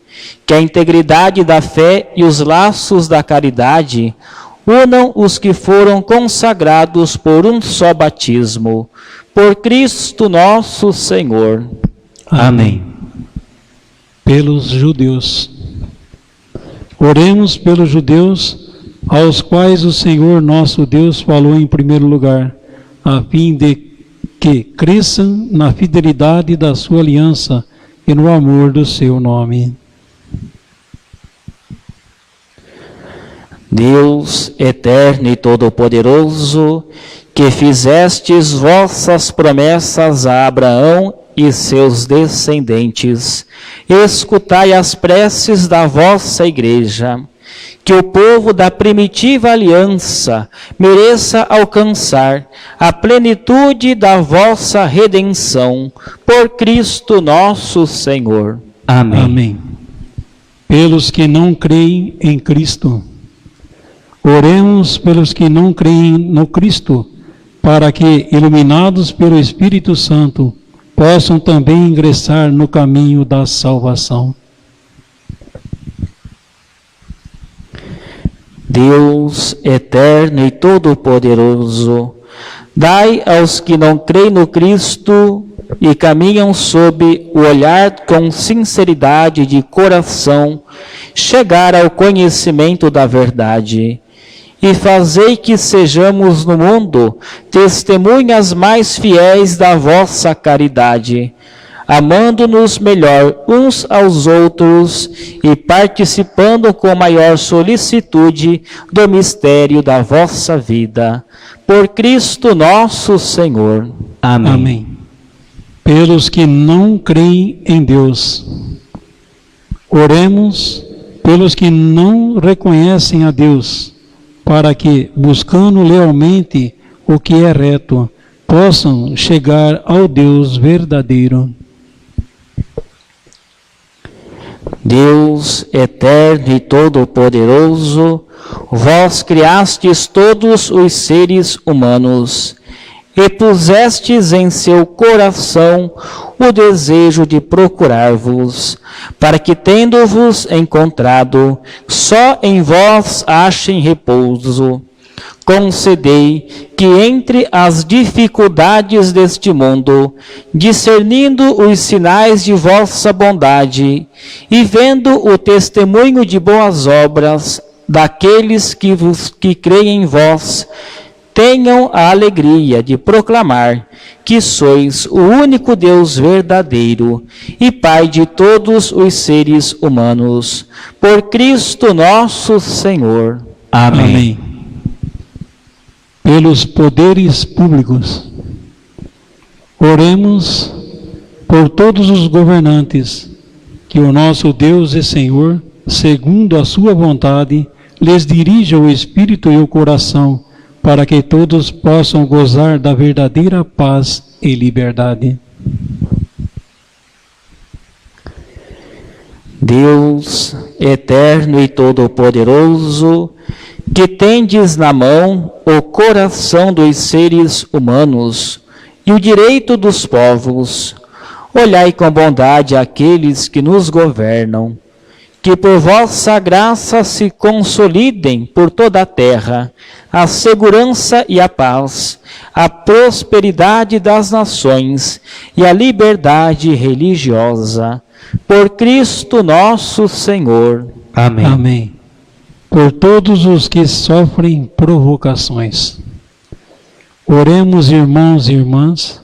que a integridade da fé e os laços da caridade unam os que foram consagrados por um só batismo, por Cristo nosso Senhor. Amém. Pelos judeus. Oremos pelos judeus, aos quais o Senhor nosso Deus falou em primeiro lugar, a fim de que cresçam na fidelidade da sua aliança e no amor do seu nome. Deus eterno e todo-poderoso, que fizestes vossas promessas a Abraão e seus descendentes, escutai as preces da vossa Igreja, que o povo da primitiva aliança mereça alcançar a plenitude da vossa redenção, por Cristo nosso Senhor. Amém. Amém. Pelos que não creem em Cristo, oremos pelos que não creem no Cristo, para que, iluminados pelo Espírito Santo, possam também ingressar no caminho da salvação. Deus eterno e todo-poderoso, dai aos que não creem no Cristo e caminham sob o olhar com sinceridade de coração, chegar ao conhecimento da verdade, e fazei que sejamos no mundo testemunhas mais fiéis da vossa caridade, amando-nos melhor uns aos outros e participando com maior solicitude do mistério da vossa vida. Por Cristo nosso Senhor. Amém. Amém. Pelos que não creem em Deus, oremos pelos que não reconhecem a Deus, para que, buscando lealmente o que é reto, possam chegar ao Deus verdadeiro. Deus eterno e todo-poderoso, vós criastes todos os seres humanos e pusestes em seu coração o desejo de procurar-vos, para que, tendo-vos encontrado, só em vós achem repouso. Concedei que, entre as dificuldades deste mundo, discernindo os sinais de vossa bondade e vendo o testemunho de boas obras daqueles que creem em vós, tenham a alegria de proclamar que sois o único Deus verdadeiro e Pai de todos os seres humanos. Por Cristo nosso Senhor. Amém. Amém. Pelos poderes públicos, oremos por todos os governantes, que o nosso Deus e Senhor, segundo a sua vontade, lhes dirija o espírito e o coração, para que todos possam gozar da verdadeira paz e liberdade. Deus eterno e todo-poderoso, que tendes na mão o coração dos seres humanos e o direito dos povos, olhai com bondade aqueles que nos governam, que por vossa graça se consolidem por toda a terra a segurança e a paz, a prosperidade das nações e a liberdade religiosa. Por Cristo nosso Senhor. Amém. Amém. Por todos os que sofrem provocações. Oremos, irmãos e irmãs,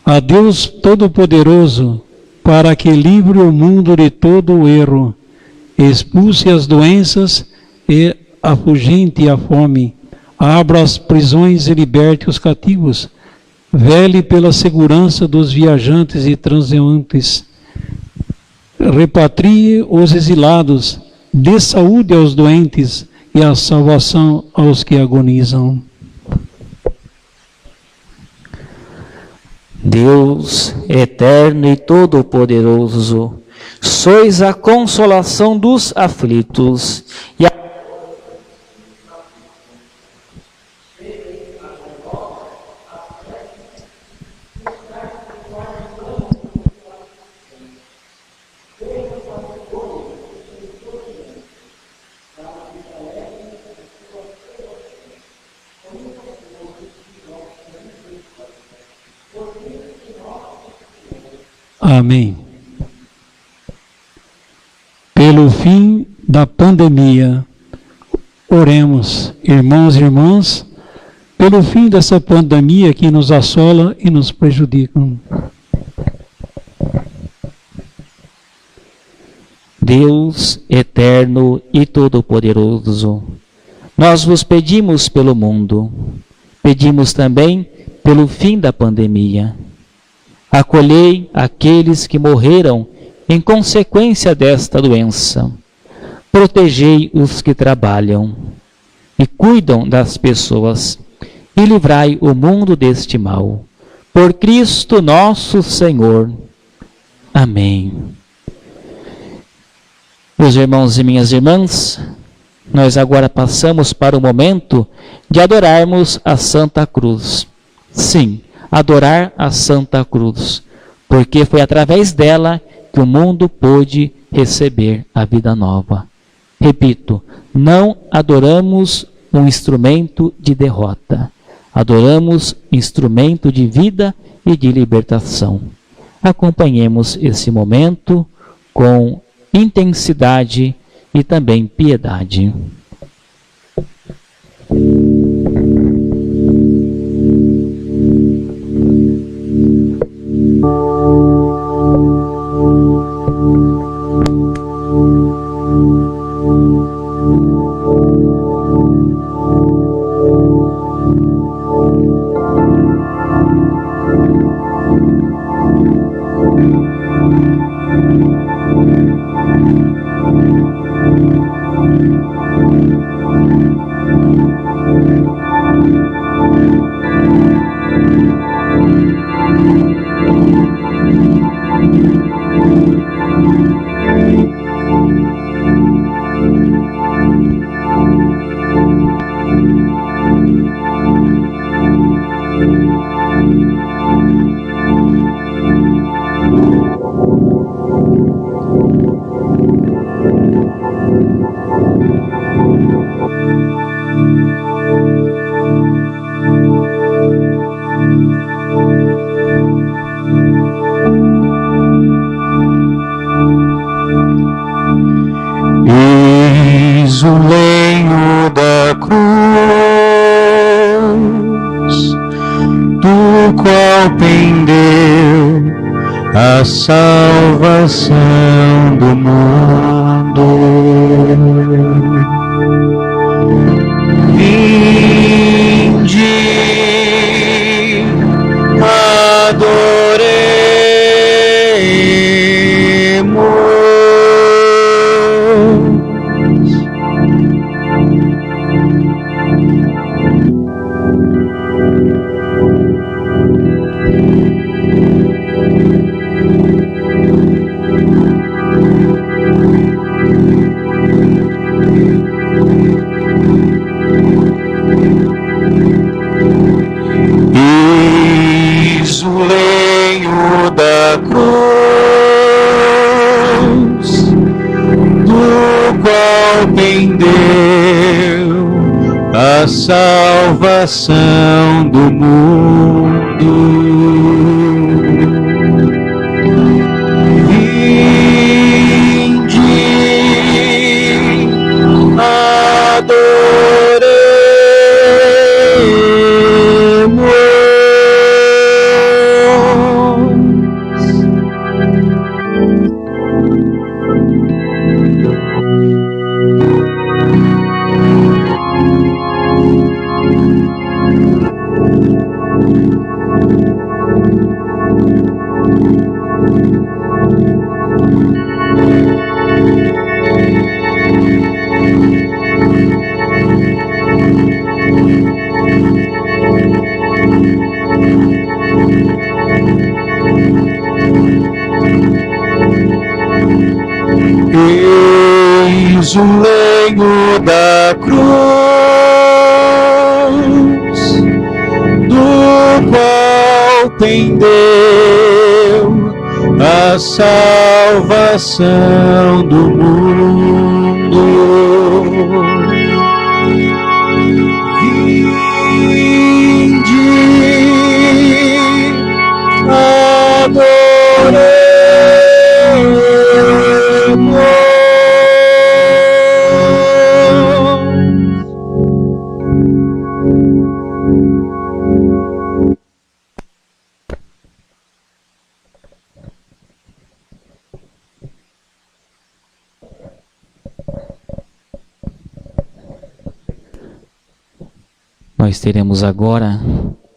a Deus Todo-Poderoso, para que livre o mundo de todo o erro, expulse as doenças e afugente a fome, abra as prisões e liberte os cativos, vele pela segurança dos viajantes e transeuntes, repatrie os exilados, dê saúde aos doentes e a salvação aos que agonizam. Deus eterno e todo-poderoso, sois a consolação dos aflitos e a Amém. Pelo fim da pandemia, oremos, irmãos e irmãs, pelo fim dessa pandemia que nos assola e nos prejudica. Deus eterno e todo-poderoso, nós vos pedimos pelo mundo, pedimos também pelo fim da pandemia. Acolhei aqueles que morreram em consequência desta doença. Protegei os que trabalham e cuidam das pessoas e livrai o mundo deste mal. Por Cristo nosso Senhor. Amém. Meus irmãos e minhas irmãs, nós agora passamos para o momento de adorarmos a Santa Cruz. Sim, adorar a Santa Cruz, porque foi através dela que o mundo pôde receber a vida nova. Repito, não adoramos um instrumento de derrota, adoramos instrumento de vida e de libertação. Acompanhemos esse momento com intensidade e também piedade. Eis o lenho da cruz, do qual pendeu a salvação do mundo. Vinde, adoremos. quem deu a salvação do mundo. Vinde, eis o lenho da cruz, do qual pendeu a salvação do mundo. Vinde, adoremos. Nós teremos agora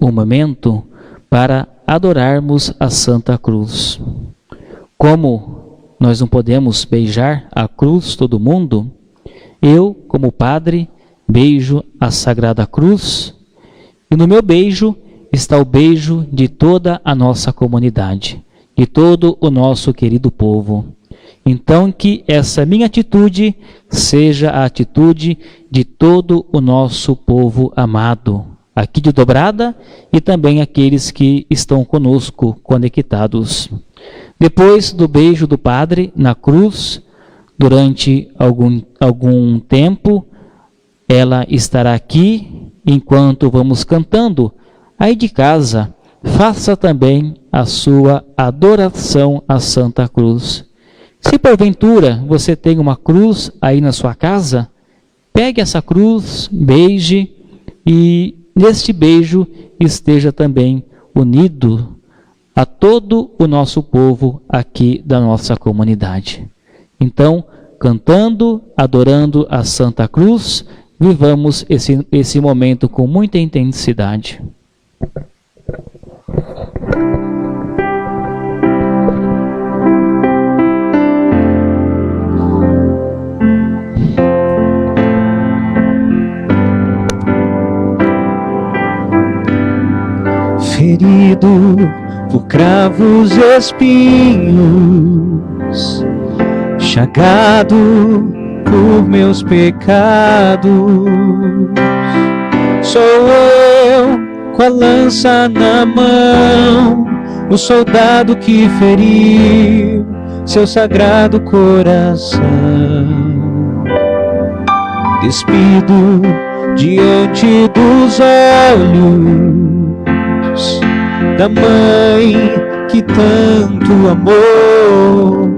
um momento para adorarmos a Santa Cruz. Como nós não podemos beijar a cruz todo mundo, eu, como padre, beijo a Sagrada Cruz, e no meu beijo está o beijo de toda a nossa comunidade, de todo o nosso querido povo. Então, que essa minha atitude seja a atitude de todo o nosso povo amado, aqui de Dobrada e também aqueles que estão conosco conectados. Depois do beijo do Padre na cruz, durante algum tempo, ela estará aqui enquanto vamos cantando. Aí de casa, faça também a sua adoração à Santa Cruz. Se porventura você tem uma cruz aí na sua casa, pegue essa cruz, beije e neste beijo esteja também unido a todo o nosso povo aqui da nossa comunidade. Então, cantando, adorando a Santa Cruz, vivamos esse momento com muita intensidade. Ferido por cravos e espinhos, chagado por meus pecados, sou eu com a lança na mão, o soldado que feriu seu sagrado coração. Despido diante dos olhos da mãe que tanto amou.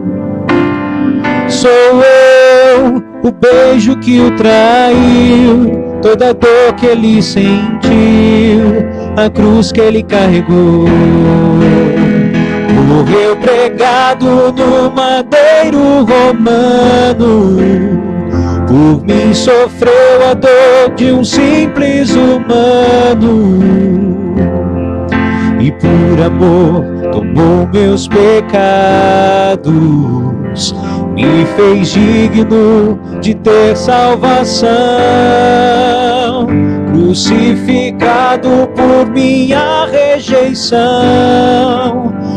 Sou eu o beijo que o traiu, toda a dor que ele sentiu, a cruz que ele carregou. Morreu pregado no madeiro romano, por mim sofreu a dor de um simples humano. E por amor tomou meus pecados, me fez digno de ter salvação. Crucificado por minha rejeição,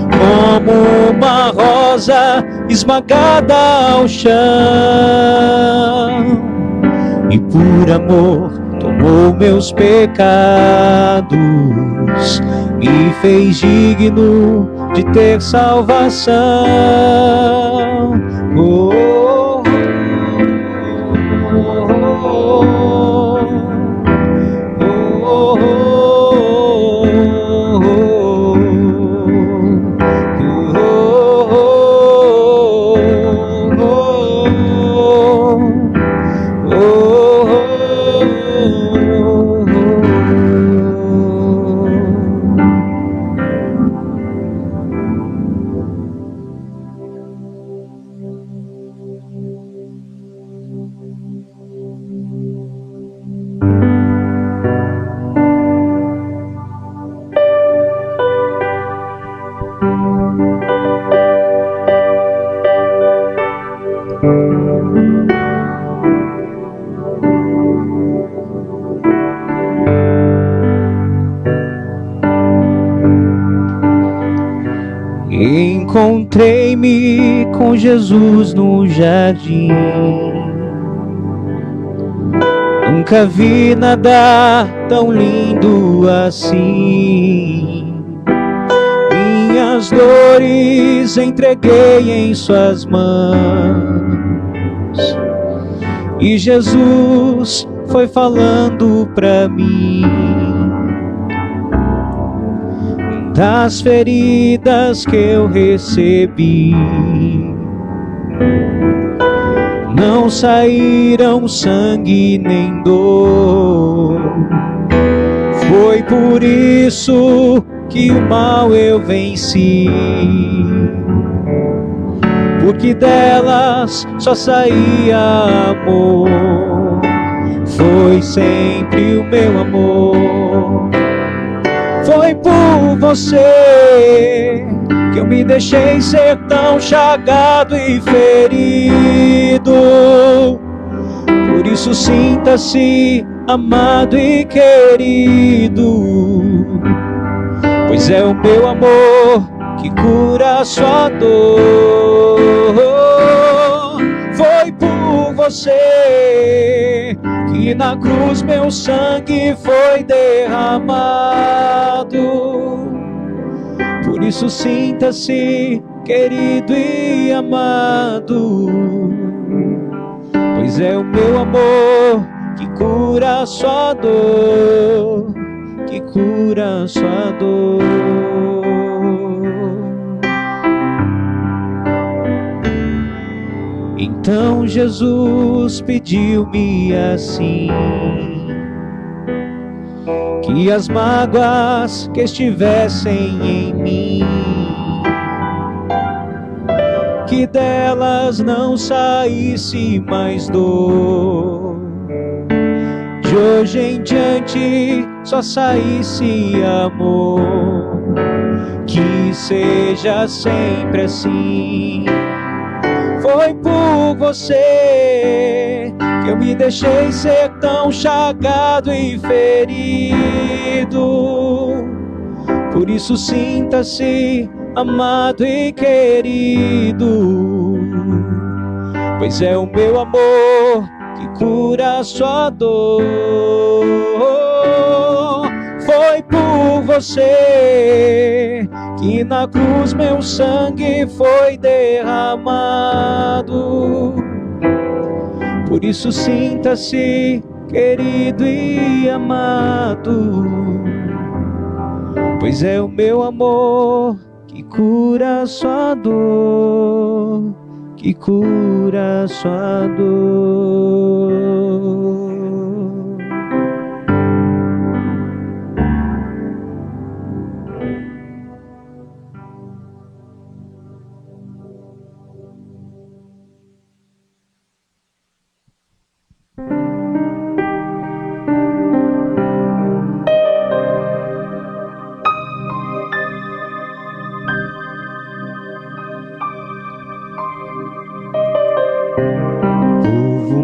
como uma rosa esmagada ao chão. E por amor tomou meus pecados, me fez digno de ter salvação. Oh, oh, oh. Encontrei-me com Jesus no jardim. Nunca vi nada tão lindo assim. Minhas dores entreguei em suas mãos, e Jesus foi falando pra mim das feridas que eu recebi. Não saíram sangue nem dor. Foi por isso que o mal eu venci, porque delas só saía amor. Foi sempre o meu amor. Foi por você que eu me deixei ser tão chagado e ferido. Por isso sinta-se amado e querido, pois é o meu amor que cura a sua dor. Foi por você que na cruz meu sangue foi derramado. Por isso sinta-se querido e amado, pois é o meu amor que cura a sua dor, que cura a sua dor. Então Jesus pediu-me assim, que as mágoas que estivessem em mim, que delas não saísse mais dor. De hoje em diante só saísse amor, que seja sempre assim. Foi por você que eu me deixei ser tão chagado e ferido. Por isso sinta-se amado e querido, pois é o meu amor que cura a sua dor. Foi por você que na cruz meu sangue foi derramado. Por isso sinta-se querido e amado, pois é o meu amor que cura a sua dor, que cura a sua dor.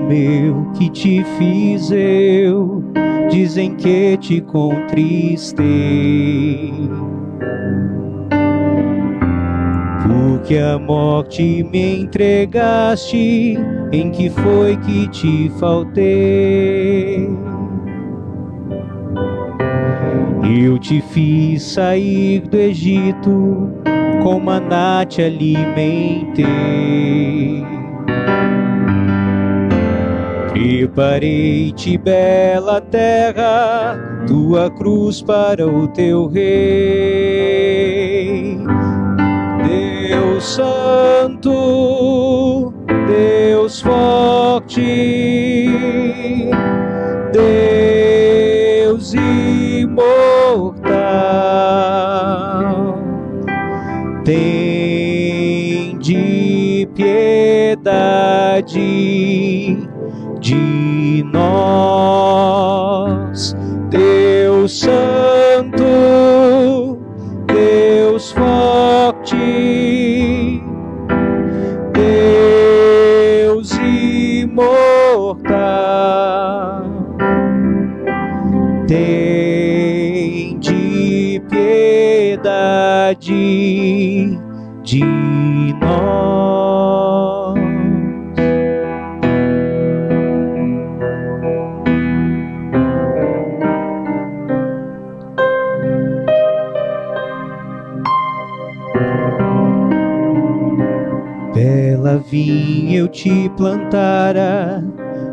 Meu, que te fiz eu, dizem que te contristei, porque a morte me entregaste, em que foi que te faltei? Eu te fiz sair do Egito, com maná te alimentei. Preparei-te bela terra, tua cruz para o teu rei. Deus santo, Deus forte, Deus imortal, tende piedade de nós. Deus santo, Deus forte, Deus mim eu te plantara,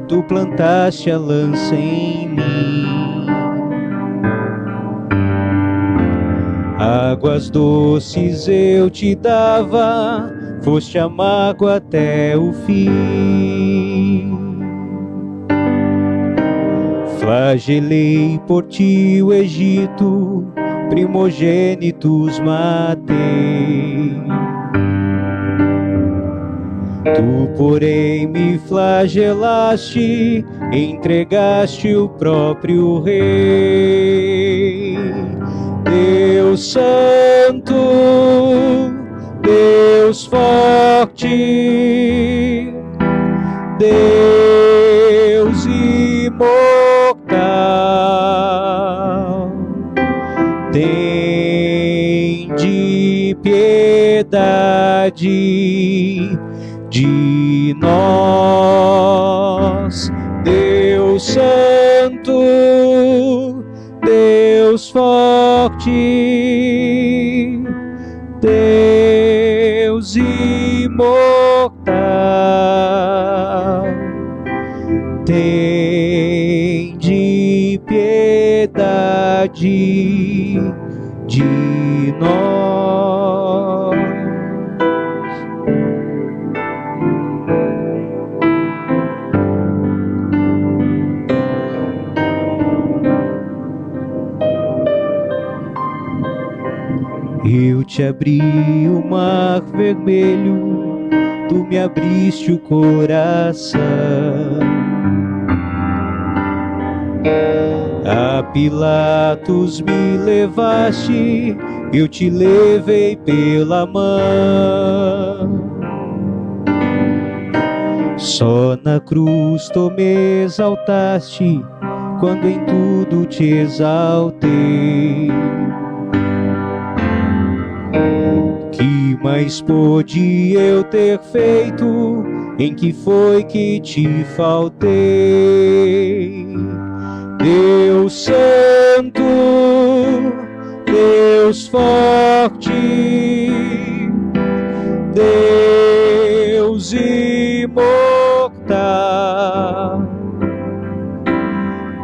tu plantaste a lança em mim. Águas doces eu te dava, foste amargo até o fim. Flagelei por ti o Egito, primogênitos matei. Tu, porém, me flagelaste, entregaste o próprio Rei. Deus Santo, Deus forte, Deus imortal, tende piedade de nós. Deus Santo, Deus forte, Deus imortal, tende piedade de nós. Eu te abri o mar vermelho, tu me abriste o coração. A Pilatos me levaste, eu te levei pela mão. Só na cruz tu me exaltaste, quando em tudo te exaltei. Que mais pude eu ter feito? Em que foi que te faltei? Deus Santo, Deus forte, Deus imortal,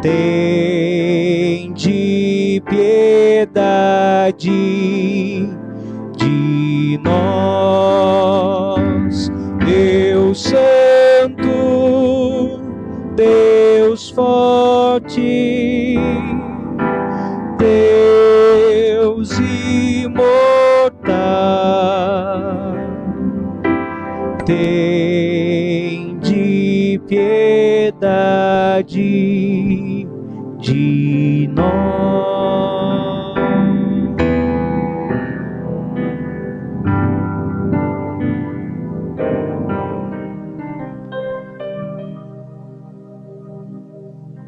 tende piedade de nós. Deus Santo, Deus forte, Deus imortal, tende piedade de nós.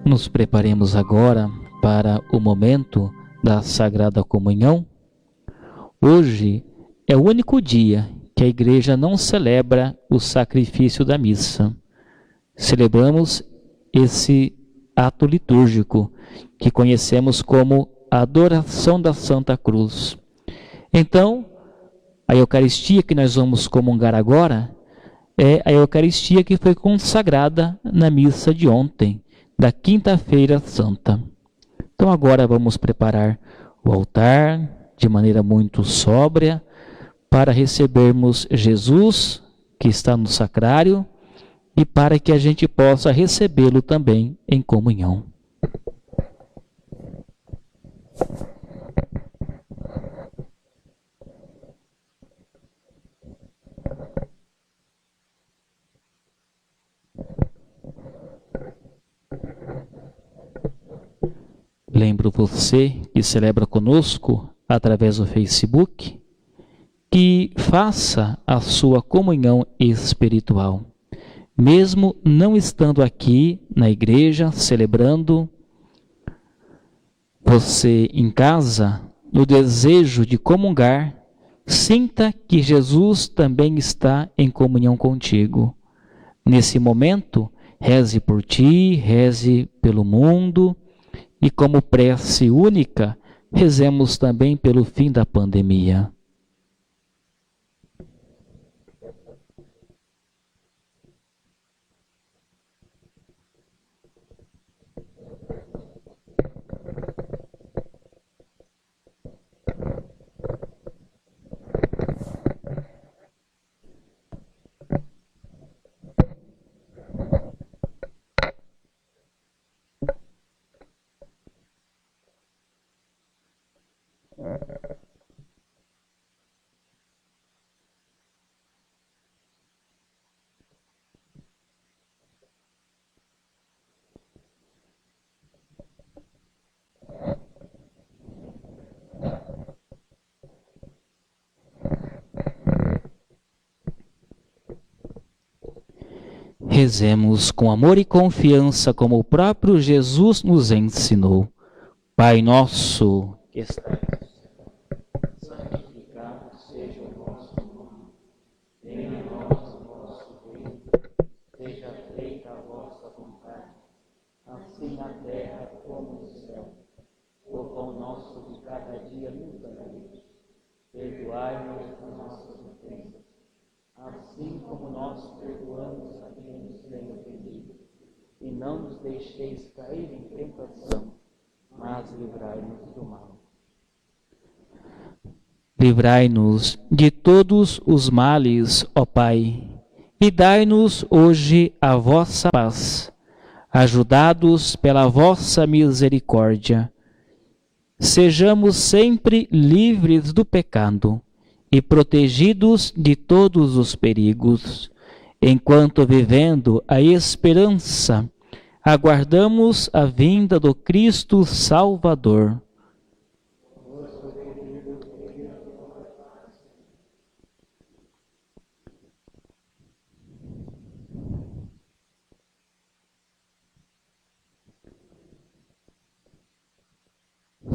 Nos preparemos agora para o momento da Sagrada Comunhão. Hoje é o único dia que a Igreja não celebra o sacrifício da missa. Celebramos esse ato litúrgico que conhecemos como a adoração da Santa Cruz. Então, a Eucaristia que nós vamos comungar agora é a Eucaristia que foi consagrada na missa de ontem, da Quinta-feira Santa. Então agora vamos preparar o altar de maneira muito sóbria para recebermos Jesus que está no sacrário e para que a gente possa recebê-lo também em comunhão. Lembro você que celebra conosco através do Facebook, que faça a sua comunhão espiritual. Mesmo não estando aqui na igreja celebrando, você em casa, no desejo de comungar, sinta que Jesus também está em comunhão contigo. Nesse momento, reze por ti, reze pelo mundo, e como prece única, rezemos também pelo fim da pandemia. Rezemos com amor e confiança, como o próprio Jesus nos ensinou. Pai nosso, que estás no céu, santificado seja o vosso nome. Venha a nós o vosso reino. Seja feita a vossa vontade, assim na terra como no céu. O pão nosso de cada dia nos dai. Perdoai-nos as nossas ofensas, assim como nós perdoamos a quem nos tem ofendido. E não nos deixeis cair em tentação, mas livrai-nos do mal. Livrai-nos de todos os males, ó Pai, e dai-nos hoje a vossa paz, ajudados pela vossa misericórdia. Sejamos sempre livres do pecado e protegidos de todos os perigos, enquanto vivendo a esperança, aguardamos a vinda do Cristo Salvador.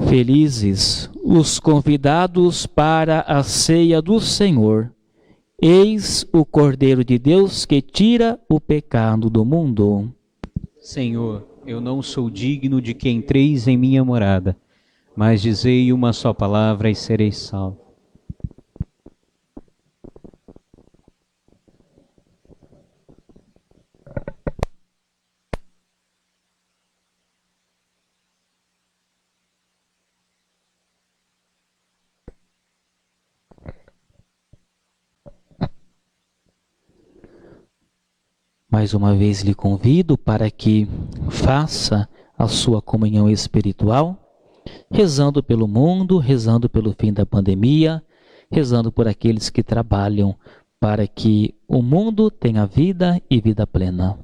Felizes os convidados para a ceia do Senhor. Eis o Cordeiro de Deus que tira o pecado do mundo. Senhor, eu não sou digno de que entreis em minha morada, mas dizei uma só palavra e serei salvo. Mais uma vez lhe convido para que faça a sua comunhão espiritual, rezando pelo mundo, rezando pelo fim da pandemia, rezando por aqueles que trabalham para que o mundo tenha vida e vida plena.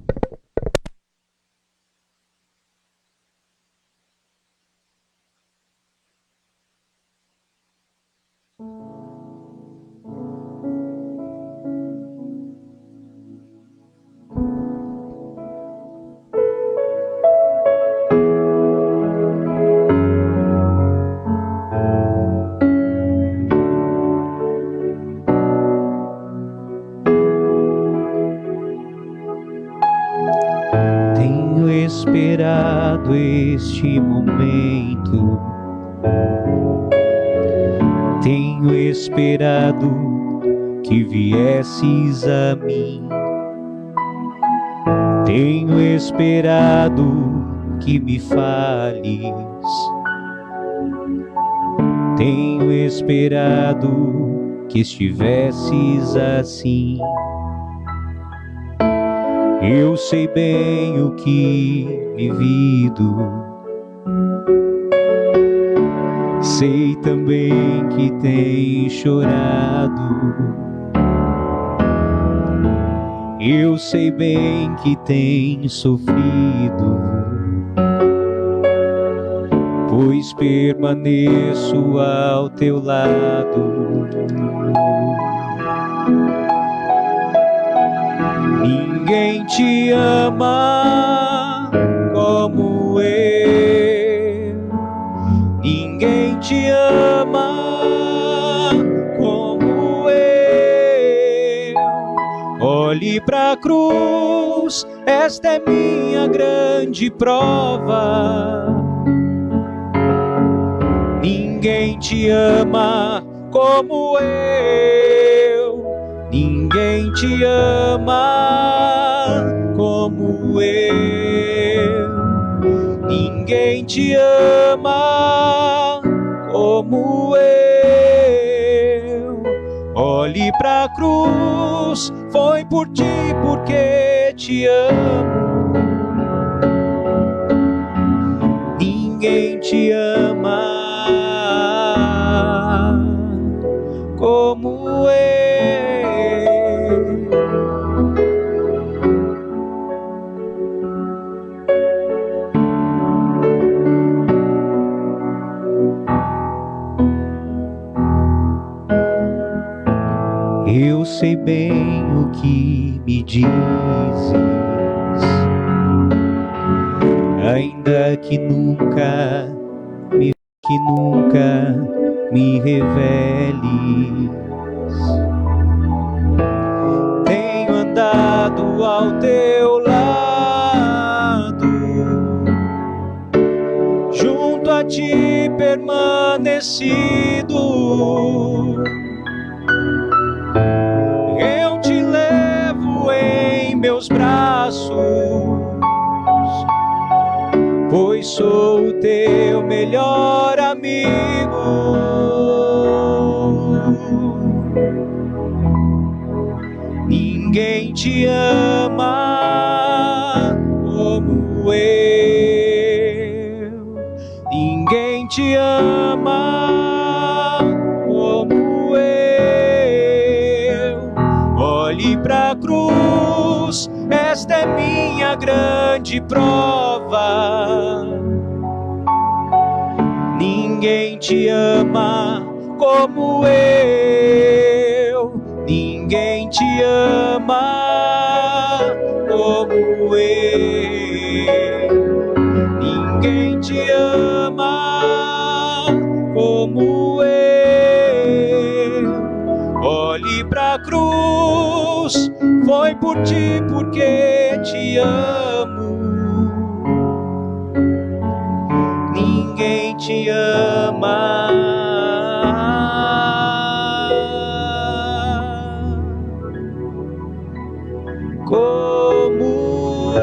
Esperado este momento, tenho esperado que viesses a mim, tenho esperado que me fales, tenho esperado que estivesses assim. Eu sei bem o que vivido, sei também que tem chorado. Eu sei bem que tem sofrido, pois permaneço ao teu lado. Ninguém te ama como eu, ninguém te ama como eu. Olhe pra cruz, esta é minha grande prova. Ninguém te ama como eu, ninguém te ama como eu, ninguém te ama como eu. Olhe pra cruz, foi por ti porque te amo. Ninguém te ama como eu. Eu sei bem o que me dizes, ainda que nunca me reveles. Tenho andado ao teu lado, junto a ti permanecido. Eu te levo em meus braços, pois sou o teu melhor amigo. Ninguém te ama como eu. Ninguém te ama como eu. Olhe pra cruz, esta é minha grande prova. Ninguém te ama como eu. Ninguém te ama como eu. Ninguém te ama como eu. Olhe pra cruz, foi por ti porque te amo. Ninguém te ama como eu.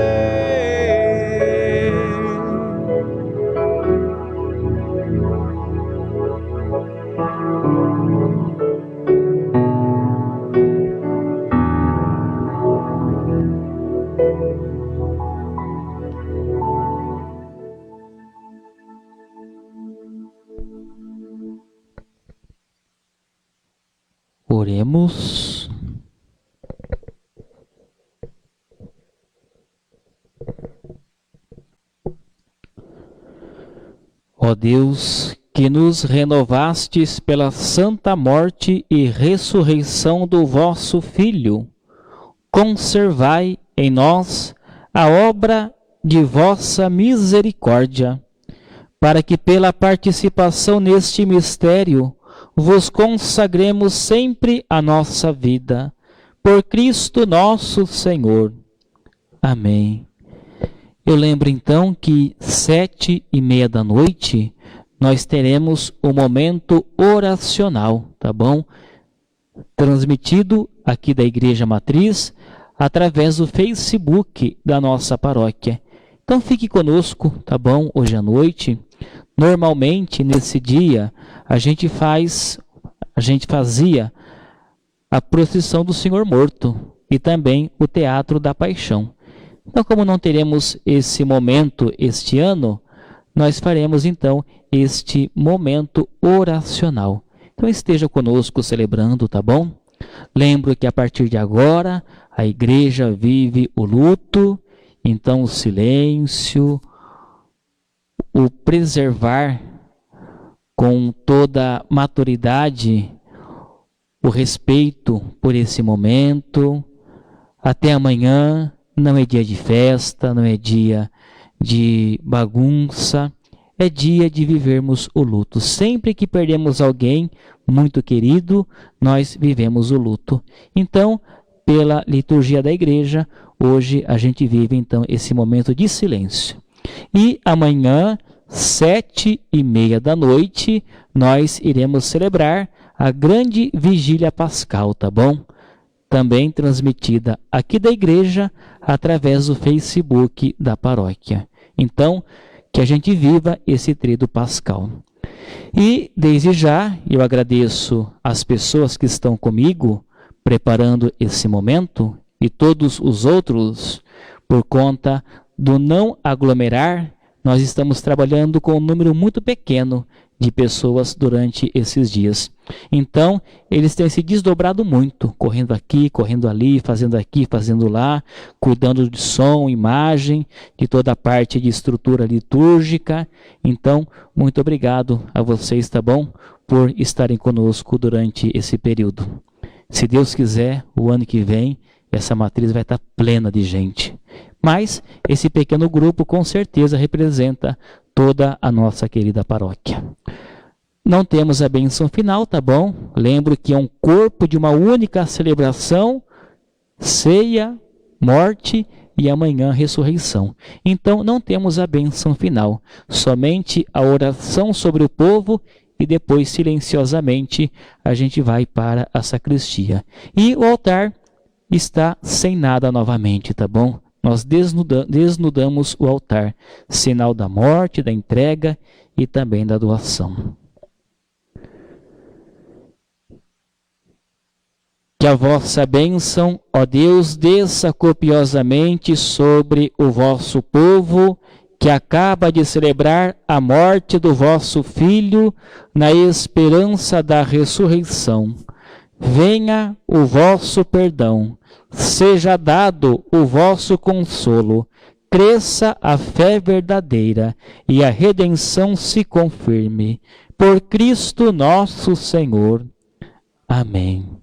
Oremos. Ó Deus, que nos renovastes pela santa morte e ressurreição do vosso Filho, conservai em nós a obra de vossa misericórdia, para que pela participação neste mistério vos consagremos sempre a nossa vida. Por Cristo nosso Senhor. Amém. Eu lembro então que 7h30 nós teremos o momento oracional, tá bom? Transmitido aqui da Igreja Matriz, através do Facebook da nossa paróquia. Então fique conosco, tá bom? Hoje à noite. Normalmente, nesse dia, a gente fazia a procissão do Senhor Morto e também o Teatro da Paixão. Então, como não teremos esse momento este ano, nós faremos então este momento oracional. Então esteja conosco celebrando, tá bom? Lembro que a partir de agora a igreja vive o luto, então o silêncio, o preservar com toda maturidade o respeito por esse momento. Até amanhã. Não é dia de festa, não é dia de bagunça, é dia de vivermos o luto. Sempre que perdemos alguém muito querido, nós vivemos o luto. Então, pela liturgia da igreja, hoje a gente vive então esse momento de silêncio. E amanhã, 7h30, nós iremos celebrar a grande vigília pascal, tá bom? Também transmitida aqui da igreja através do Facebook da paróquia. Então, que a gente viva esse tríduo pascal. E, desde já, eu agradeço as pessoas que estão comigo preparando esse momento e todos os outros, por conta do não aglomerar, nós estamos trabalhando com um número muito pequeno de pessoas durante esses dias. Então, eles têm se desdobrado muito, correndo aqui, correndo ali, fazendo lá, cuidando de som, imagem, de toda a parte de estrutura litúrgica. Então, muito obrigado a vocês, tá bom? Por estarem conosco durante esse período. Se Deus quiser, o ano que vem, essa matriz vai estar plena de gente. Mas esse pequeno grupo com certeza representa toda a nossa querida paróquia. Não temos a bênção final, tá bom? Lembro que é um corpo de uma única celebração, ceia, morte e amanhã ressurreição. Então não temos a bênção final, somente a oração sobre o povo e depois silenciosamente a gente vai para a sacristia. E o altar está sem nada novamente, tá bom? Nós desnudamos o altar, sinal da morte, da entrega e também da doação. Que a vossa bênção, ó Deus, desça copiosamente sobre o vosso povo, que acaba de celebrar a morte do vosso Filho, na esperança da ressurreição. Venha o vosso perdão, seja dado o vosso consolo, cresça a fé verdadeira e a redenção se confirme. Por Cristo nosso Senhor. Amém.